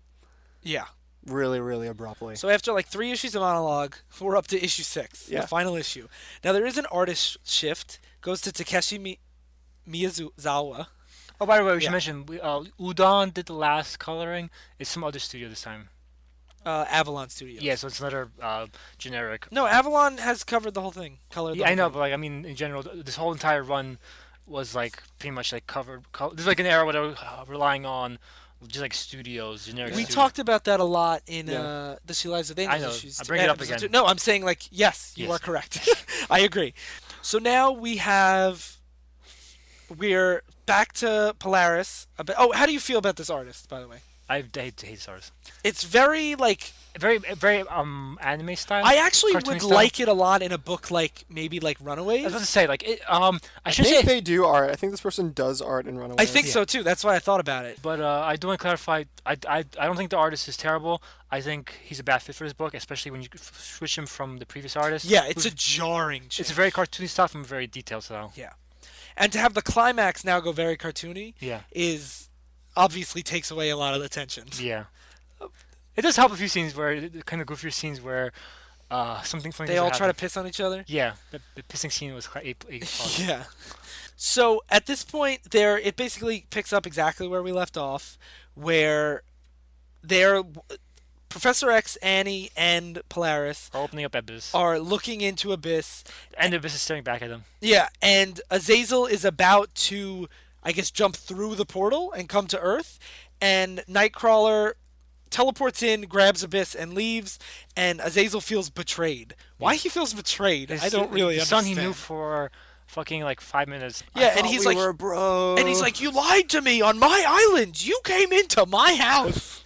Yeah. really, really abruptly. So after like 3 issues of monologue, we're up to issue 6, Yeah. the final issue. Now there is an artist shift. Goes to Takeshi Miyazawa. Oh, by the way, we should Yeah. mention Udon did the last coloring. It's some other studio this time. Avalon Studios. Yeah, so it's another generic. No, Avalon has covered the whole thing. Colored. Yeah, I know, but like I mean, in general, this whole entire run was like pretty much like covered. There's like an era where they were relying on just like studios, generic. We studios. talked about that a lot in Yeah. the She Lies with Angels I know. issues. I bring it up episode again. 2. No, I'm saying like yes, you Yes. are correct. I agree. So now we're back to Polaris. Oh, how do you feel about this artist, by the way? I hate stars. It's very like Very anime style. I actually cartoony would style. like it a lot in a book like maybe like I Runaways. was about to say like it. I I should think say, they do art. I think this person does art in Runaways. I think so too. That's why I thought about it. but I do want to clarify. I don't think the artist is terrible. I think he's a bad fit for this book, especially when you switch him from the previous artist. Yeah, it's who's- a jarring It's change. a very cartoony stuff and very detailed style. Yeah. And to have the climax now go very cartoony Yeah. is obviously takes away a lot of the tension. Yeah. It does help a few scenes where the kind of goofier scenes where something funny. They doesn't all try to happen. piss on each other. Yeah, the pissing scene was quite a Yeah. So at this point, it basically picks up exactly where we left off, where they're Professor X, Annie, and Polaris opening up Abyss, are looking into Abyss. and the Abyss is staring back at them. Yeah, and Azazel is about to, I guess, jump through the portal and come to Earth, and Nightcrawler teleports in, grabs Abyss, and leaves, and Azazel feels betrayed. Why he feels betrayed, I don't really the understand. son he knew for fucking like 5 minutes. Yeah, and Thought he's we like, were bros. and he's like, you lied to me on my island. You came into my house.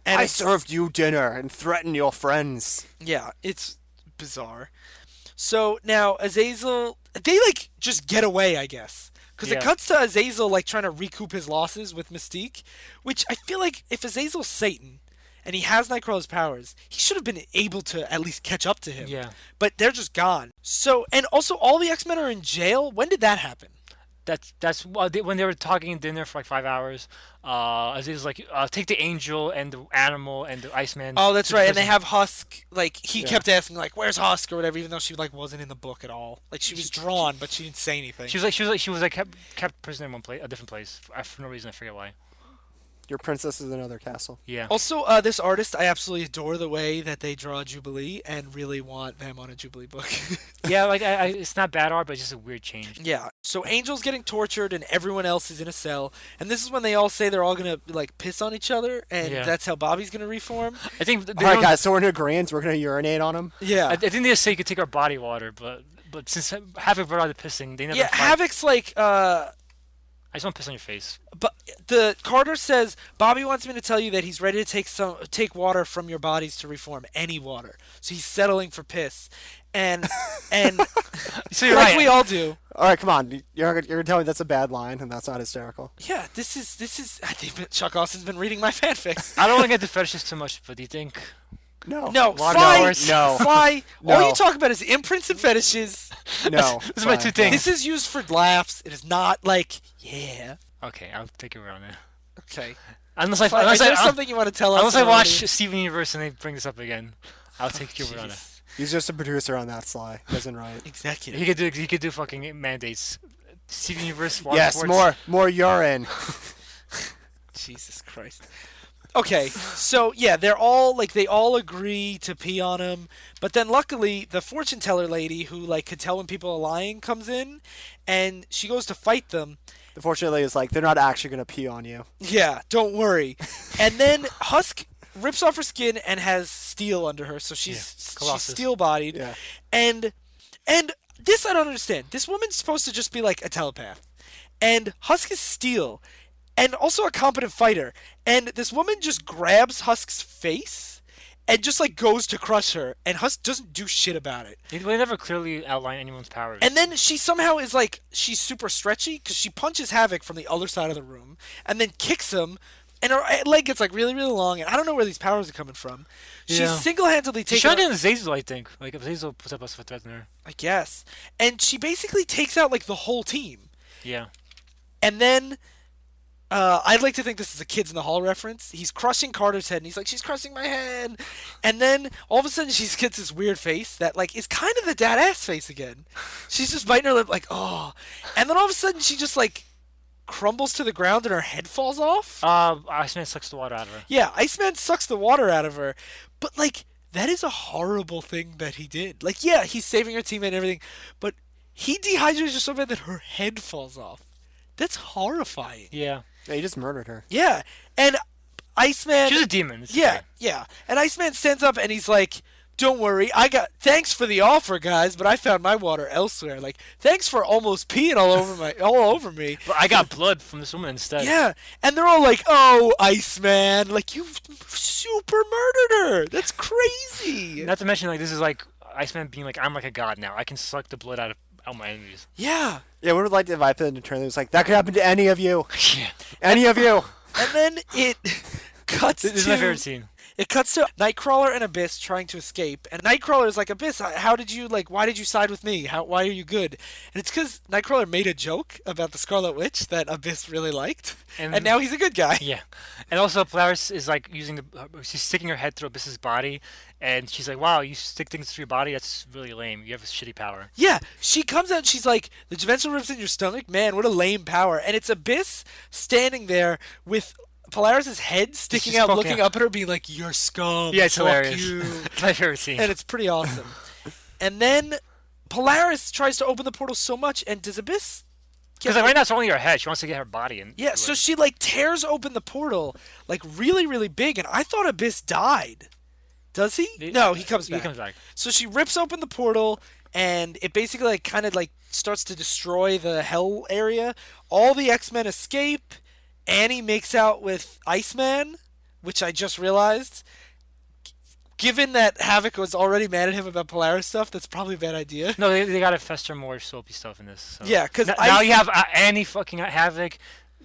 And I it's, served you dinner and threatened your friends. yeah, it's bizarre. So now Azazel, they like just get away, I guess. Because it Yeah. cuts to Azazel like trying to recoup his losses with Mystique, which I feel like if Azazel's Satan and he has Nightcrawler's powers, he should have been able to at least catch up to him. Yeah. But they're just gone. So, and also all the X-Men are in jail. When did that happen? That's when they were talking in dinner for like 5 hours. Azazel's like, take the angel and the animal and the Iceman. Oh, that's to the right. And they prison. have Husk. Like he Yeah. kept asking, like, "Where's Husk?" or whatever, even though she like wasn't in the book at all. Like she was drawn, but she didn't say anything. She was like kept prisoner in one place, a different place for no reason. I forget why. Your princess is another castle. Yeah. Also, this artist, I absolutely adore the way that they draw Jubilee and really want them on a Jubilee book. Yeah, like it's not bad art, but it's just a weird change. Yeah. So Angel's getting tortured and everyone else is in a cell, and this is when they all say they're all gonna like piss on each other, and Yeah. that's how Bobby's gonna reform. I think All right, guys. So we're in agreement. We're gonna urinate on him. Yeah. I think they just say you could take our body water, but since Havoc brought out the pissing, they never. Yeah. fight. Havoc's like I just want to piss on your face. But the Carter says Bobby wants me to tell you that he's ready to take water from your bodies to reform any water. So he's settling for piss, and So you're like right. we all do. All right, come on. You're gonna tell me that's a bad line and that's not hysterical. Yeah, this is. I think Chuck Austin's been reading my fanfics. I don't want to get the fetishes too much, but do you think? No. No, Water Fly, hours? No. Fly. All No. you talk about is imprints and fetishes. No. Those are my fine. two things. This is used for laughs. It is not like yeah. Okay, I'll take it around there. Okay. Unless I Fly, unless is there I, something you want to tell us? unless I in the watch audience? Steven Universe and they bring this up again, I'll take your word on it. Jeez. He's just a producer on that Sly. Doesn't write. Executive. He could do fucking mandates. Steven Universe. Water Yes, sports. more urine. Jesus Christ. Okay, so yeah, they all agree to pee on him, but then luckily the fortune teller lady who like could tell when people are lying comes in, and she goes to fight them. Unfortunately, it's like they're not actually gonna pee on you. Yeah, don't worry. And then Husk rips off her skin and has steel under her, so she's Colossus. steel bodied. Yeah. And this I don't understand. This woman's supposed to just be like a telepath, and Husk is steel, and also a competent fighter. And this woman just grabs Husk's face and just like goes to crush her, and Husk doesn't do shit about it. They never clearly outline anyone's powers. And then she somehow is like she's super stretchy because she punches Havoc from the other side of the room and then kicks him, and her leg gets like really really long, and I don't know where these powers are coming from. She's Yeah. single-handedly She's taken. trying to get Azazel, I think. Like if Azazel puts up a threat in her. I guess, and she basically takes out like the whole team. Yeah. And then I'd like to think this is a Kids in the Hall reference. He's crushing Carter's head, and he's like, "She's crushing my head," and then all of a sudden she gets this weird face that like is kind of the dad ass face again. She's just biting her lip like, "Oh," and then all of a sudden she just like crumbles to the ground and her head falls off. Iceman sucks the water out of her. Yeah, Iceman sucks the water out of her, but like that is a horrible thing that he did. Like, yeah, he's saving her teammate and everything, but he dehydrates her so bad that her head falls off. That's horrifying. Yeah. Yeah, he just murdered her. Yeah, and Iceman. She's a demon. It's Yeah, okay. yeah. And Iceman stands up and he's like, "Don't worry, thanks for the offer, guys, but I found my water elsewhere. Like, thanks for almost peeing all over me." But I got blood from this woman instead. Yeah, and they're all like, "Oh, Iceman, like you super murdered her. That's crazy." Not to mention, like, this is like Iceman being like, I'm like a god now. I can suck the blood out of my enemies. Yeah. Yeah, we would like if I put in turn. It was like that could happen to any of you. Yeah. Any of you. And then it cuts This is to my favorite scene. It cuts to Nightcrawler and Abyss trying to escape, and Nightcrawler is like, "Abyss, how did you why did you side with me? Why are you good?" And it's because Nightcrawler made a joke about the Scarlet Witch that Abyss really liked, and now he's a good guy. Yeah. And also, Polaris is like she's sticking her head through Abyss's body, and she's like, wow, you stick things through your body? That's really lame. You have a shitty power. Yeah, she comes out and she's like, "The dimensional rift's in your stomach? Man, what a lame power." And it's Abyss standing there with Polaris' head sticking out, looking up at her, being like, "You're scum. Yeah, it's fuck hilarious. you." It's my favorite scene. And it's pretty awesome. And then Polaris tries to open the portal so much, and does Abyss? Because like, right now it's only her head. She wants to get her body in. Yeah, so she like tears open the portal like really, really big, and I thought Abyss died. Does he? No, he comes back. He comes back. So she rips open the portal, and it basically like kind of like starts to destroy the hell area. All the X-Men escape. Annie makes out with Iceman, which I just realized. Given that Havoc was already mad at him about Polaris stuff, that's probably a bad idea. No, they gotta fester more soapy stuff in this. So. Yeah, because now you have Annie fucking Havoc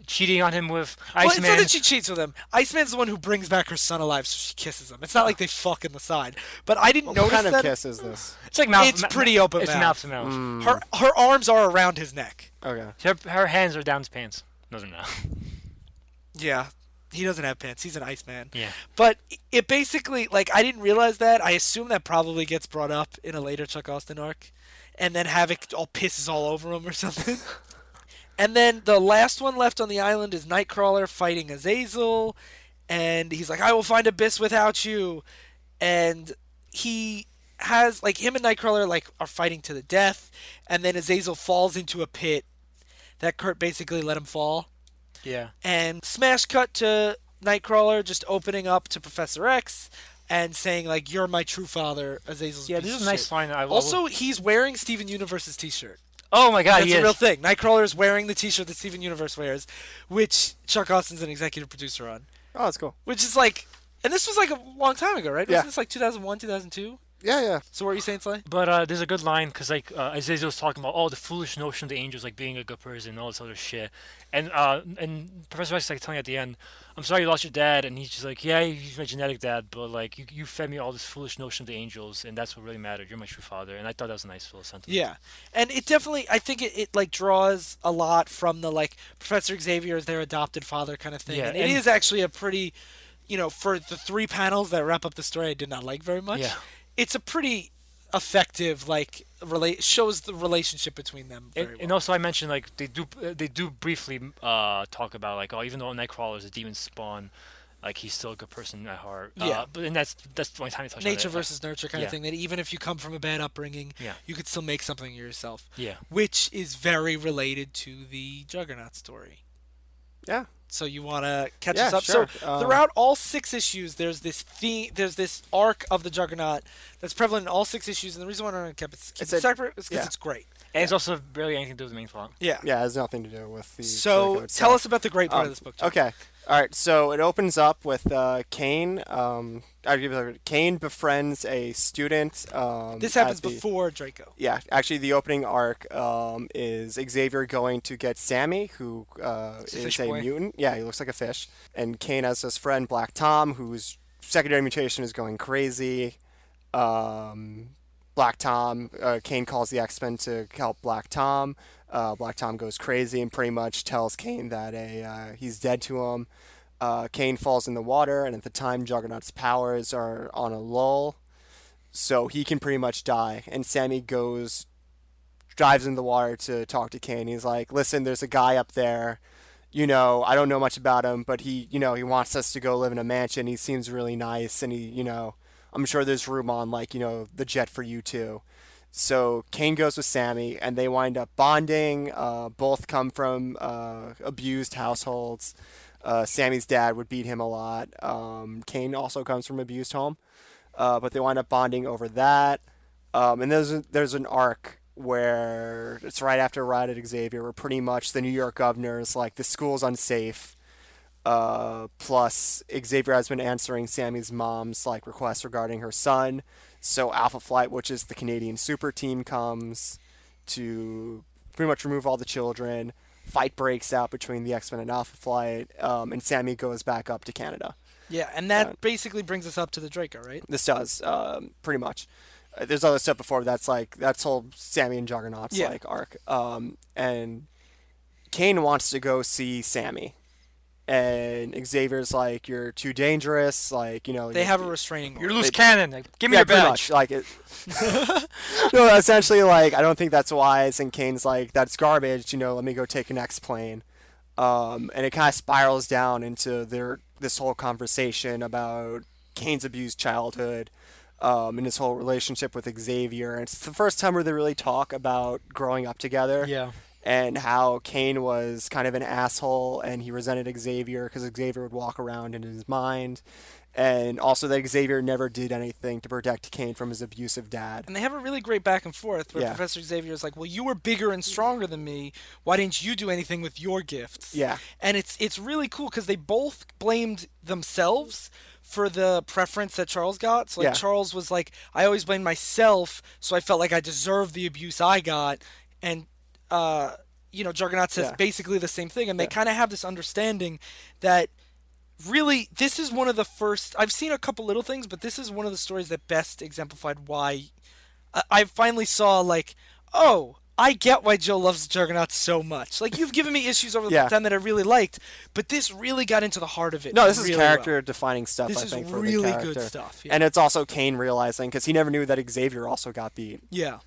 cheating on him with Iceman. Well, it's not that she cheats with him. Iceman's the one who brings back her son alive, so she kisses him. It's not like they fuck in the side. But I didn't notice What kind of that. kiss is this? It's like mouth. It's pretty open It's mouth. mouth to mouth. Her arms are around his neck. Okay. Her hands are down his pants. Doesn't know. Yeah. He doesn't have pants. He's an Iceman. Yeah. But it basically, like, I didn't realize that. I assume that probably gets brought up in a later Chuck Austen arc. And then Havoc all pisses all over him or something. And then the last one left on the island is Nightcrawler fighting Azazel. And he's like, "I will find Abyss without you." And he has, like, him and Nightcrawler, like, are fighting to the death. And then Azazel falls into a pit that Kurt basically let him fall. Yeah. And smash cut to Nightcrawler just opening up to Professor X and saying, like, "You're my true father, Azazel's Yeah, piece this is of a nice shit." line. Also, he's wearing Steven Universe's t-shirt. Oh my god, That's he a is. real thing. Nightcrawler is wearing the t-shirt that Steven Universe wears, which Chuck Austen's an executive producer on. Oh, that's cool. Which is like, and this was like a long time ago, right? Yeah. Wasn't this like 2001, 2002? Yeah, yeah. So what are you saying, Sly? But there's a good line because like Azazel's talking about the foolish notion of the angels like being a good person and all this other shit, and Professor X is like telling at the end, "I'm sorry you lost your dad," and he's just like, "Yeah, he's my genetic dad, but like you fed me all this foolish notion of the angels, and that's what really mattered. You're my true father," and I thought that was a nice little sentiment. Yeah, and it definitely, I think it like draws a lot from the like Professor Xavier is their adopted father kind of thing, Yeah, and it is actually a pretty, for the 3 panels that wrap up the story, I did not like very much. Yeah. It's a pretty effective shows the relationship between them very well. And also I mentioned like they do briefly talk about like even though Nightcrawler is a demon spawn, like he's still a good person at heart. Yeah. But and that's the only time they touch on Nature it. versus nurture kind of Yeah. thing, that even if you come from a bad upbringing, Yeah. you could still make something of yourself. Yeah. Which is very related to the Juggernaut story. Yeah. So you want to catch Yeah, us up? sure. So throughout all 6 issues, there's this theme, there's this arc of the Juggernaut that's prevalent in all 6 issues, and the reason why I don't keep it separate is because yeah. it's great. And it's also barely anything to do with the main plot. Yeah. Yeah, it has nothing to do with the. So Draco tell itself. us about the great part of this book, John. Okay. All right. So it opens up with Kane. Kane befriends a student. This happens at the- before Draco. Yeah, actually, the opening arc is Xavier going to get Sammy, who is fish a boy. mutant. Yeah, he looks like a fish. And Kane has his friend Black Tom, whose secondary mutation is going crazy. Black Tom, Kane calls the X-Men to help Black Tom. Black Tom goes crazy and pretty much tells Kane that he's dead to him. Kane falls in the water, and at the time, Juggernaut's powers are on a lull, so he can pretty much die. And Sammy dives in the water to talk to Kane. He's like, "Listen, there's a guy up there. I don't know much about him, but he wants us to go live in a mansion. He seems really nice, and I'm sure there's room on the jet for you too." So Kane goes with Sammy, and they wind up bonding. Both come from abused households. Sammy's dad would beat him a lot. Kane also comes from abused home, but they wind up bonding over that. And there's an arc where it's right after Riot at Xavier, where pretty much the New York governor's like, the school's unsafe. Plus, Xavier has been answering Sammy's mom's requests regarding her son. So Alpha Flight, which is the Canadian super team, comes to pretty much remove all the children. Fight breaks out between the X-Men and Alpha Flight, and Sammy goes back up to Canada. Yeah, and that basically brings us up to the Draco, right? This does, pretty much. There's other stuff before that's whole Sammy and Juggernaut's arc. And Kane wants to go see Sammy. And Xavier's like, "You're too dangerous." They have a restraining order. You're loose cannon. Give me your badge. Essentially, I don't think that's wise. And Kane's like, "That's garbage. Let me go take an X-plane." And it kind of spirals down into this whole conversation about Kane's abused childhood, and his whole relationship with Xavier. And it's the first time where they really talk about growing up together. Yeah. And how Kane was kind of an asshole, and he resented Xavier because Xavier would walk around in his mind. And also that Xavier never did anything to protect Kane from his abusive dad. And they have a really great back and forth where Professor Xavier is like, "Well, you were bigger and stronger than me. Why didn't you do anything with your gifts?" Yeah. And it's really cool because they both blamed themselves for the preference that Charles got. So Charles was like, "I always blamed myself, so I felt like I deserved the abuse I got." And Juggernaut says basically the same thing, and they kind of have this understanding that really this is one of the first. I've seen a couple little things, but this is one of the stories that best exemplified why I finally saw I get why Joe loves Juggernaut so much. You've given me issues over the time that I really liked, but this really got into the heart of it. No, this is really character-defining stuff, This I is think, for really the character. good stuff. Yeah. And it's also Kane realizing, because he never knew that Xavier also got beat. Yeah.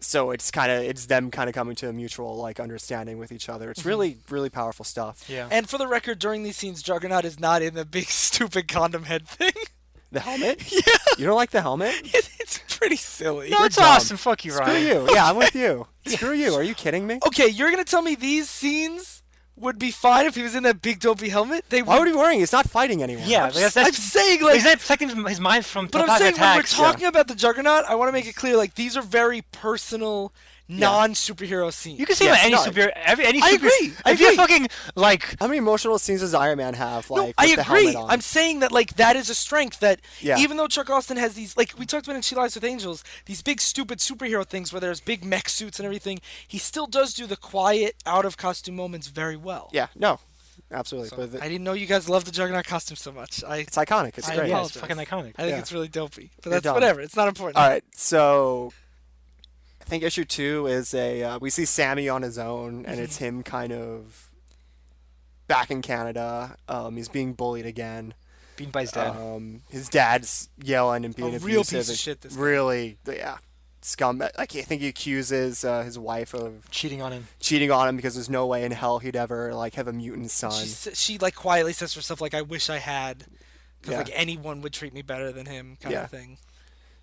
So it's them coming to a mutual understanding with each other. It's really, really powerful stuff. Yeah. And for the record, during these scenes, Juggernaut is not in the big stupid condom head thing. The helmet? Yeah. You don't like the helmet? It's pretty silly. No, it's awesome. Fuck you, Screw Ryan. you. Yeah, I'm with you. Screw you. Are you kidding me? Okay, you're gonna tell me these scenes would be fine if he was in that big dopey helmet? Why would he be wearing it? He's not fighting anyone. Yeah, I'm saying he's not protecting his mind from But I'm saying attacks. when we're talking about the Juggernaut, I want to make it clear these are very personal, non-superhero scenes. You can say any superhero. Any I superhero. agree. If you're fucking how many emotional scenes does Iron Man have? No, with I the agree. helmet on? I'm saying that that is a strength that even though Chuck Austen has these we talked about in She Lies with Angels, these big stupid superhero things where there's big mech suits and everything, he still does do the quiet, out of costume moments very well. Yeah, no. Absolutely. So, I didn't know you guys love the Juggernaut costume so much. It's iconic. It's great. Yeah, it's fucking iconic. I think it's really dopey. But that's whatever. It's not important. All right, so I think issue 2 is we see Sammy on his own, and it's him kind of back in Canada. He's being bullied again. Beaten by his dad. His dad's yelling and being abusive. Real piece of shit. This really, scumbag. I think he accuses his wife of cheating on him because there's no way in hell he'd ever have a mutant son. She quietly says to herself "I wish I had," because anyone would treat me better than him, kind of thing.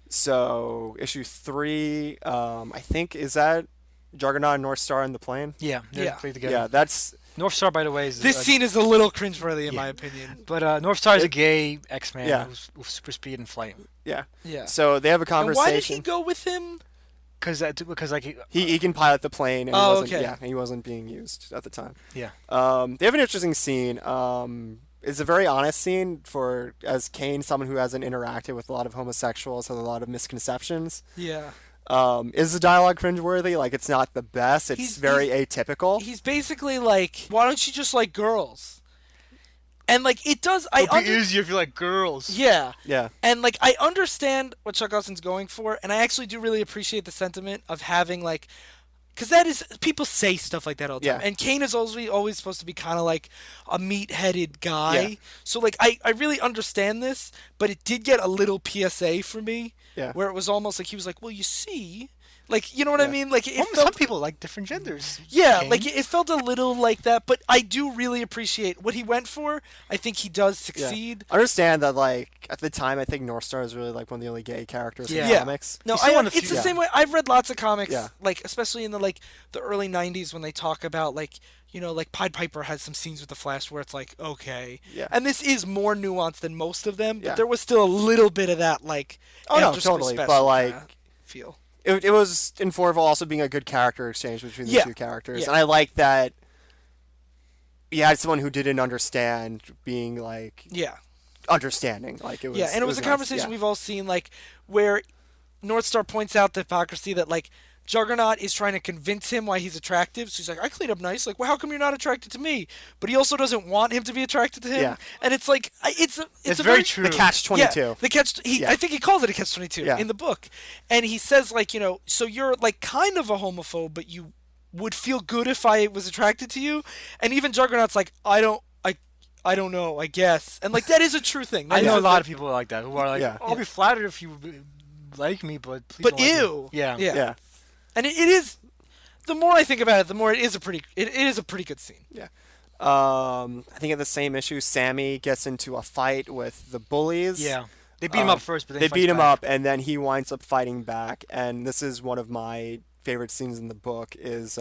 So issue 3, I think, is that Juggernaut and North Star in the plane? Yeah, they're together. Yeah, that's North Star, by the way, is this scene is a little cringeworthy in my opinion. But North Star is a gay X-Man with super speed and flight. Yeah. Yeah. So they have a conversation. And why did he go with him? Because he can pilot the plane, and he wasn't being used at the time. Yeah. They have an interesting scene. It's a very honest scene as Kane, someone who hasn't interacted with a lot of homosexuals, has a lot of misconceptions. Yeah. Is the dialogue cringeworthy? It's not the best. It's very atypical. He's basically like, why don't you just like girls? And it does. It'd be easier if you like girls. Yeah. Yeah. And I understand what Chuck Austen's going for, and I actually do really appreciate the sentiment of having because that is, people say stuff like that all the time. Yeah. And Kane is always supposed to be kind of like a meat-headed guy. Yeah. So like I really understand this, but it did get a little PSA for me, Yeah. where it was almost like he was like, well, you see, like, you know what I Yeah. mean? Like it Well, felt, some people like different genders. yeah, Kane. like it felt a little like that. But I do really appreciate what he went for. I think he does Yeah. succeed. I understand that, like, at the time, I think North Star is really, like, one of the only gay characters in Yeah. comics. No, He's still one of the it's few- the Yeah. same way. I've read lots of comics, Yeah. like especially in the like the early '90s when they talk about like, you know, like Pied Piper has some scenes with the Flash where it's like, okay, Yeah. and this is more nuanced than most of them, but Yeah. there was still a little bit of that like, Oh, no, after School totally, but, Special like, kinda feel. It was informative also being a good character exchange between the Yeah. two characters. Yeah. And I like that you had someone who didn't understand being, like, Yeah, understanding. Like, it was. yeah, and it was a nice. conversation Yeah. we've all seen, like where North Star points out the hypocrisy that like Juggernaut is trying to convince him why he's attractive. So he's like, I clean up nice. Like, well, how come you're not attracted to me? But he also doesn't want him to be attracted to him. Yeah. And it's like, it's a very true. The catch-22. Yeah, the catch. Yeah. I think he calls it a catch-22 Yeah. in the book, and he says like, you know, so you're like kind of a homophobe, but you would feel good if I was attracted to you. And even Juggernaut's like, I don't know, I guess. And like that is a true thing. I That know is a lot of people like that who are like, Yeah. I'll be flattered if you like me, but please But don't like me." ew. Yeah. Yeah. Yeah. And it is. The more I think about it, the more it is a pretty good scene. Yeah. I think in the same issue, Sammy gets into a fight with the bullies. Yeah. They beat him up first, but then They he fights beat him back. up, and then he winds up fighting back. And this is one of my favorite scenes in the book. Is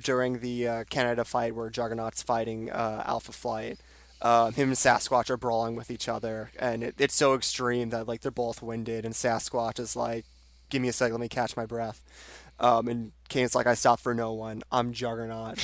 during the Canada fight where Juggernaut's fighting Alpha Flight. Him and Sasquatch are brawling with each other, and it's so extreme that like they're both winded, and Sasquatch is like, "Give me a second, let me catch my breath." And Kane's like, "I stop for no one. I'm Juggernaut,"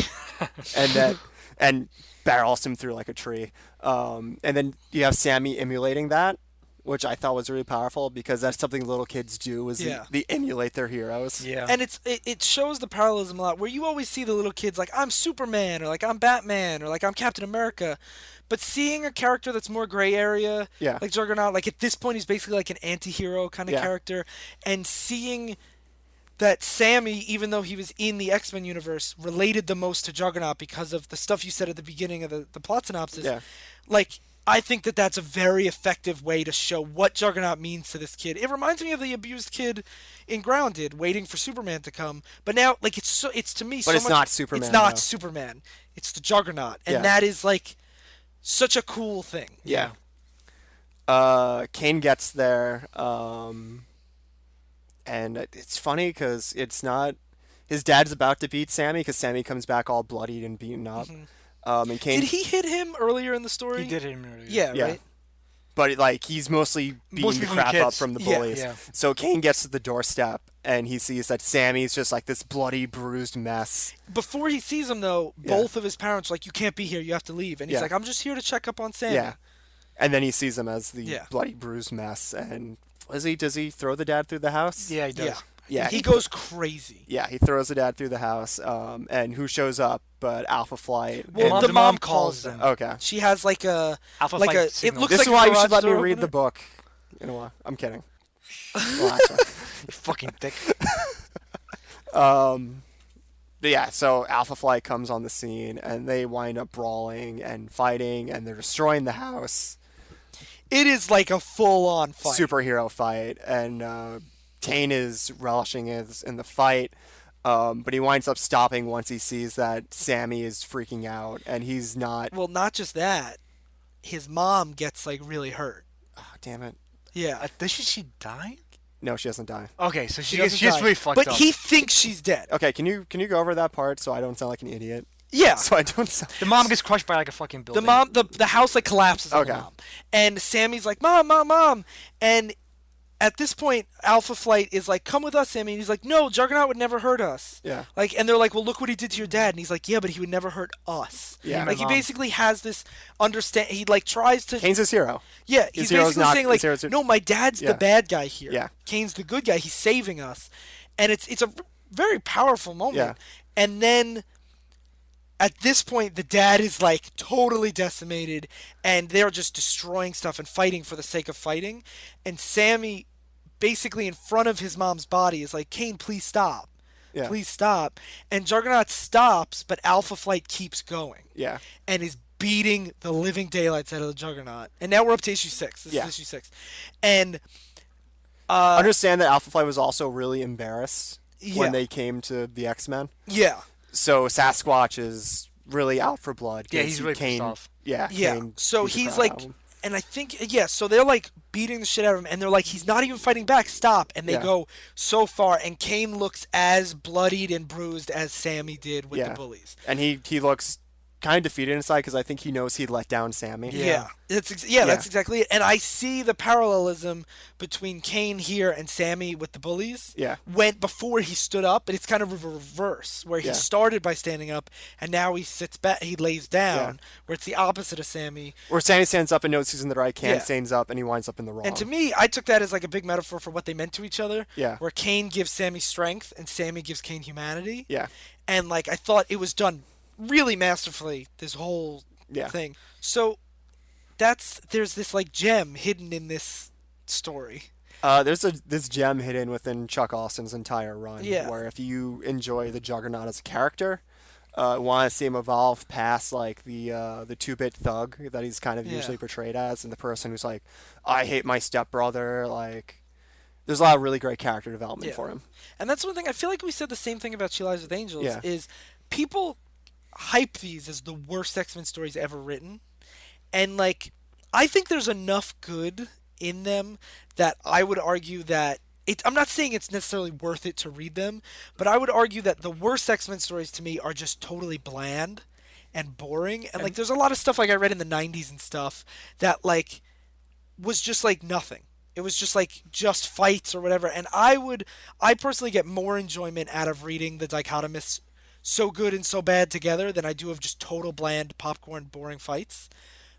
and barrels him through like a tree. And then you have Sammy emulating that, which I thought was really powerful because that's something little kids do is Yeah. they emulate their heroes. Yeah. And it shows the parallelism a lot, where you always see the little kids like, I'm Superman, or like I'm Batman, or like I'm Captain America. But seeing a character that's more gray area, Yeah. like Juggernaut, like at this point he's basically like an anti-hero kind of Yeah. character, and seeing that Sammy, even though he was in the X-Men universe, related the most to Juggernaut because of the stuff you said at the beginning of the plot synopsis. Yeah. Like, I think that that's a very effective way to show what Juggernaut means to this kid. It reminds me of the abused kid in Grounded, waiting for Superman to come. But now, like, it's to me so But it's much. not Superman, It's not though. Superman. It's the Juggernaut, and Yeah. that is like such a cool thing. Yeah. Kane gets there, and it's funny because it's not his dad's about to beat Sammy because Sammy comes back all bloodied and beaten up. And Kane, Did he hit him earlier in the story? He did hit him earlier. Yeah, Yeah. right. but like he's mostly beating Mostly the from the crap up kids. from the Yeah. bullies. Yeah. So Kane gets to the doorstep and he sees that Sammy's just like this bloody, bruised mess. Before he sees him, though, Yeah. both of his parents are like, "You can't be here. You have to leave." And he's Yeah. like, "I'm just here to check up on Sammy." Yeah. And then he sees him as the Yeah. bloody, bruised mess. And does he throw the dad through the house? Yeah, he does. Yeah. Yeah, He goes crazy. Yeah, he throws the dad through the house. And who shows up but Alpha Flight? Well, and- the mom calls them. Okay. She has like a Alpha like Flight a. signal. It looks This like is why a you should garage let me door read the opener. book. You know what? I'm kidding. Relax. You fucking dick. But yeah, so Alpha Flight comes on the scene, and they wind up brawling and fighting, and they're destroying the house. It is like a full-on fight. Superhero fight, and Kane is relishing in the fight, but he winds up stopping once he sees that Sammy is freaking out, and he's not. Well, not just that. His mom gets like really hurt. Oh, damn it! Yeah. Does she die? No, she doesn't die. Okay, so she doesn't gets die. really fucked but up. he thinks she's dead. Okay, can you go over that part so I don't sound like an idiot? Yeah. So I don't sound. The mom gets crushed by like a fucking The building. mom, the house like collapses on the Okay. mom, and Sammy's like, "Mom, mom, mom," and at this point, Alpha Flight is like, "Come with us, Sammy," and he's like, "No, Juggernaut would never hurt us." Yeah. Like, and they're like, "Well, look what he did to your dad," and he's like, "Yeah, but he would never hurt us." Yeah. Like, he Mom. basically has this understand. He like tries to. Kane's his hero. Yeah, His he's hero's basically not- saying his like, hero's- "No, my dad's Yeah. the bad guy here. Yeah. Kane's the good guy. He's saving us," and it's a very powerful moment. Yeah. And then at this point, the dad is like totally decimated, and they're just destroying stuff and fighting for the sake of fighting. And Sammy, basically in front of his mom's body, is like, "Kane, please stop." Yeah. Please stop. And Juggernaut stops, but Alpha Flight keeps going Yeah. and is beating the living daylights out of the Juggernaut. And now we're up to issue 6. This Yeah. is issue 6. And Understand that Alpha Flight was also really embarrassed Yeah. when they came to the X-Men. yeah. So Sasquatch is really out for blood. Yeah, 'cause he's really Kane, pissed off. Yeah. Yeah. Kane So beat the he's crap like, out of him. and I think, yeah, so they're like beating the shit out of him, and they're like, he's not even fighting back, stop. And they Yeah. go so far, and Kane looks as bloodied and bruised as Sammy did with Yeah. the bullies. And he looks kind of defeated inside because I think he knows he let down Sammy. Yeah, that's exactly it. And I see the parallelism between Kane here and Sammy with the bullies. Yeah. Went before he stood up, but it's kind of a reverse where he Yeah. started by standing up, and now he sits back, he lays down. Where it's the opposite of Sammy. Where Sammy stands up and knows he's in the right camp, Yeah. stands up, and he winds up in the wrong. And to me, I took that as like a big metaphor for what they meant to each other. Yeah. Where Kane gives Sammy strength and Sammy gives Kane humanity. Yeah. And like I thought it was done really masterfully, this whole Yeah. thing. So there's this like gem hidden in this story. There's this gem hidden within Chuck Austen's entire run. Yeah. Where if you enjoy the Juggernaut as a character, want to see him evolve past like the 2-bit thug that he's kind of Yeah. usually portrayed as, and the person who's like, I hate my stepbrother. Like, there's a lot of really great character development Yeah. for him. And that's one thing I feel like we said the same thing about She Lies with Angels Yeah. is people hype these as the worst X-Men stories ever written. And like I think there's enough good in them that I would argue that I'm not saying it's necessarily worth it to read them, but I would argue that the worst X-Men stories to me are just totally bland and boring. And like there's a lot of stuff like I read in the 90s and stuff that like was just like nothing. It was just like just fights or whatever. And I personally get more enjoyment out of reading the dichotomous so good and so bad together than I do of just total bland popcorn boring fights.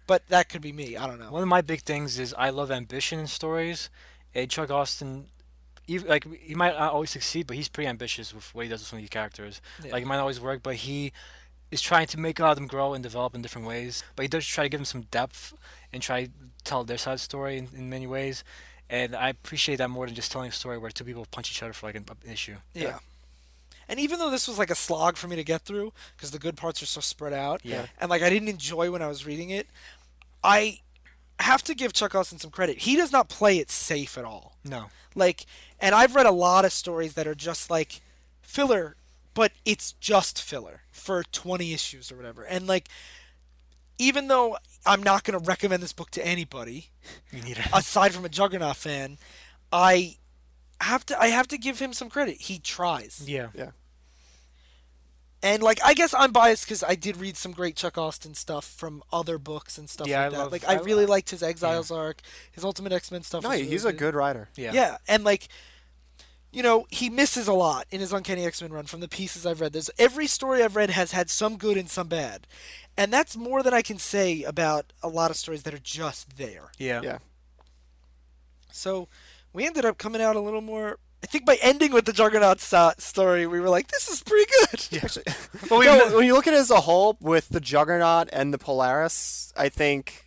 But that could be me. I don't know. One of my big things is I love ambition in stories, and Chuck Austen, even, like he might not always succeed, but he's pretty ambitious with what he does with some of these characters. Yeah. Like it might not always work, but he is trying to make a lot of them grow and develop in different ways. But he does try to give them some depth and try to tell their side of the story in many ways. And I appreciate that more than just telling a story where two people punch each other for like an issue. Yeah. And even though this was like a slog for me to get through, because the good parts are so spread out, Yeah. and like I didn't enjoy when I was reading it, I have to give Chuck Austen some credit. He does not play it safe at all. No. Like, and I've read a lot of stories that are just like filler, but it's just filler for 20 issues or whatever. And like, even though I'm not going to recommend this book to anybody, Me neither. aside from a Juggernaut fan, I have to give him some credit. He tries. Yeah. Yeah. And like I guess I'm biased because I did read some great Chuck Austen stuff from other books and stuff Yeah, like I that. love- Like I I- really liked his Exiles arc, his Ultimate X-Men stuff. No, was really he's a good writer. Yeah. Yeah, and like, you know, he misses a lot in his Uncanny X-Men run from the pieces I've read. There's every story I've read has had some good and some bad, and that's more than I can say about a lot of stories that are just there. Yeah. Yeah. So we ended up coming out a little more. I think by ending with the Juggernaut story, we were like, this is pretty good. Actually, Well, we no, when you look at it as a whole, with the Juggernaut and the Polaris, I think,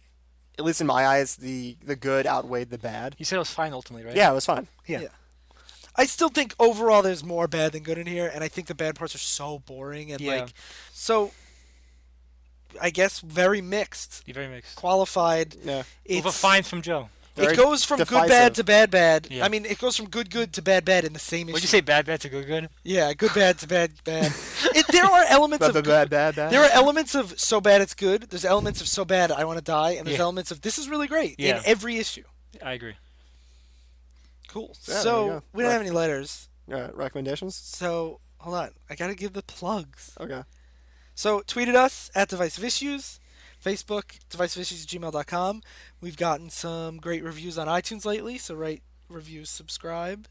at least in my eyes, the good outweighed the bad. You said it was fine ultimately, right? Yeah, it was fun. Yeah. Yeah. I still think overall there's more bad than good in here, and I think the bad parts are so boring and Yeah. like, so. I guess very mixed. You're very mixed. Qualified. Yeah. With a It's, fine from Joe. Very it goes from good divisive. bad to bad bad. Yeah. I mean, it goes from good to bad in the same issue. Would you say bad to good? Yeah, good bad to bad bad. There are elements of Bad. there are elements of so bad it's good. There's elements of so bad I want to die, and there's Yeah. elements of this is really great Yeah. in every issue. I agree. Cool. Yeah, there you So go. we don't have any letters. Recommendations? So hold on, I gotta give the plugs. Okay. So tweeted us at Divisive Issues, Facebook divisiveissues@gmail.com. We've gotten some great reviews on iTunes lately, so rate, review, subscribe.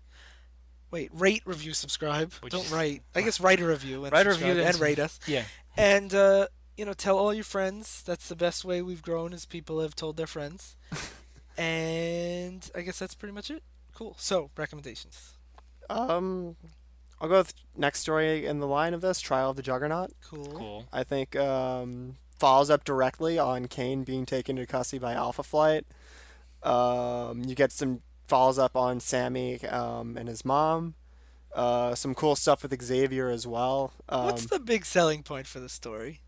Wait, rate, review, subscribe. Which Don't is- write. I guess write a review and Write a subscribe review and and rate us. Yeah. And you know, tell all your friends. That's the best way we've grown, is people have told their friends. And I guess that's pretty much it. Cool. So recommendations. I'll go with next story in the line of this, Trial of the Juggernaut. Cool. I think follows up directly on Kane being taken into custody by Alpha Flight. You get some follows up on Sammy and his mom. Some cool stuff with Xavier as well. What's the big selling point for the story?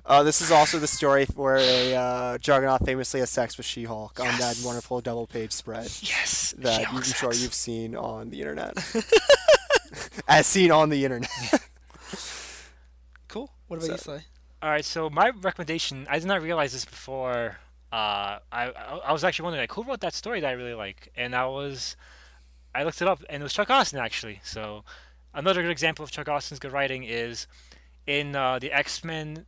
This is also the story where a Juggernaut famously has sex with She-Hulk on that Yes. wonderful double-page spread Yes. that She-Hulk I'm sure sex. you've seen on the internet. As seen on the internet. Cool. What about So- you, Sly? All right, so my recommendation, I did not realize this before. I was actually wondering like who wrote that story that I really like, and I looked it up, and it was Chuck Austen actually. So another good example of Chuck Austen's good writing is in the X-Men,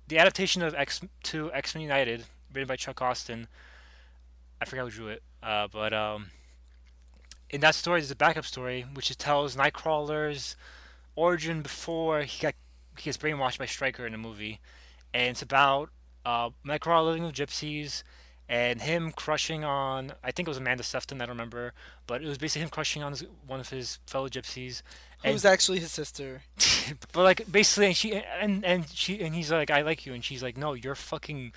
the adaptation of X-Men United, written by Chuck Austen. I forgot who drew it, but in that story there's a backup story which tells Nightcrawler's origin before he gets brainwashed by Stryker in the movie, and it's about Nightcrawler living with gypsies and him crushing on, I think it was Amanda Sefton, I don't remember, but it was basically him crushing on one of his fellow gypsies. Who's actually his sister? But like basically, and he's like, I like you, and she's like, no, you're a fucking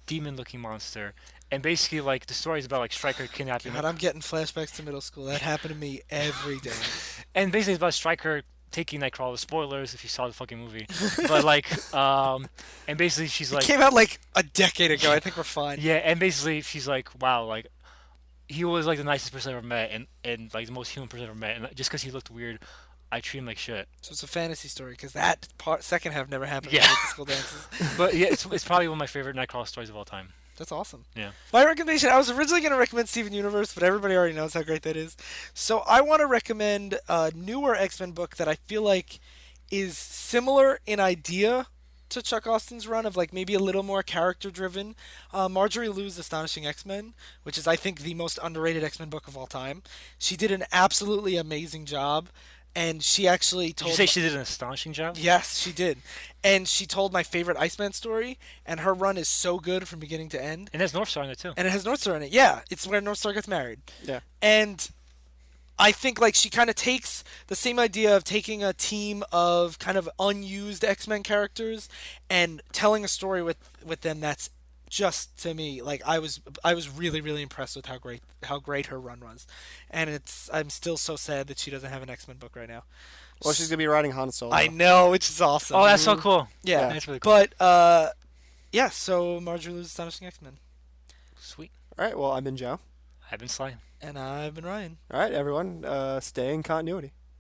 demon-looking monster. And basically, like the story is about like Stryker kidnapping. God, I'm getting flashbacks to middle school. That happened to me every day. And basically, it's about Stryker taking Nightcrawler. Spoilers if you saw the fucking movie. But like, and basically she's It like, came out like a decade ago. I think we're fine. yeah, and basically she's like, wow, like he was like the nicest person I ever met, and like the most human person I ever met, and just because he looked weird, I treat him like shit. So it's a fantasy story because that second half never happened. Yeah. In the school dances. But yeah, it's probably one of my favorite Nightcrawler stories of all time. That's awesome. Yeah. My recommendation, I was originally going to recommend Steven Universe, but everybody already knows how great that is. So I want to recommend a newer X-Men book that I feel like is similar in idea to Chuck Austen's run of like maybe a little more character driven. Marjorie Liu's Astonishing X-Men, which is I think the most underrated X-Men book of all time. She did an absolutely amazing job. And she actually Did told you say she did an astonishing job? Yes, she did. And she told my favorite Iceman story, and her run is so good from beginning to end. And there's North Star in it too. And it has North Star in it. Yeah, it's where North Star gets married. Yeah. And I think like she kind of takes the same idea of taking a team of kind of unused X-Men characters and telling a story with them that's just to me like I was really impressed with how great her run was. And I'm still so sad that she doesn't have an X-Men book right now. Well, she's gonna be writing Han Solo. I know, which is awesome. Oh, that's so cool. Yeah, That's really cool. but yeah. So Marjorie Liu's Astonishing X-Men, Sweet. All right. Well, I've been Joe. I've been Sly. and I've been Ryan. All right, everyone. Stay in continuity.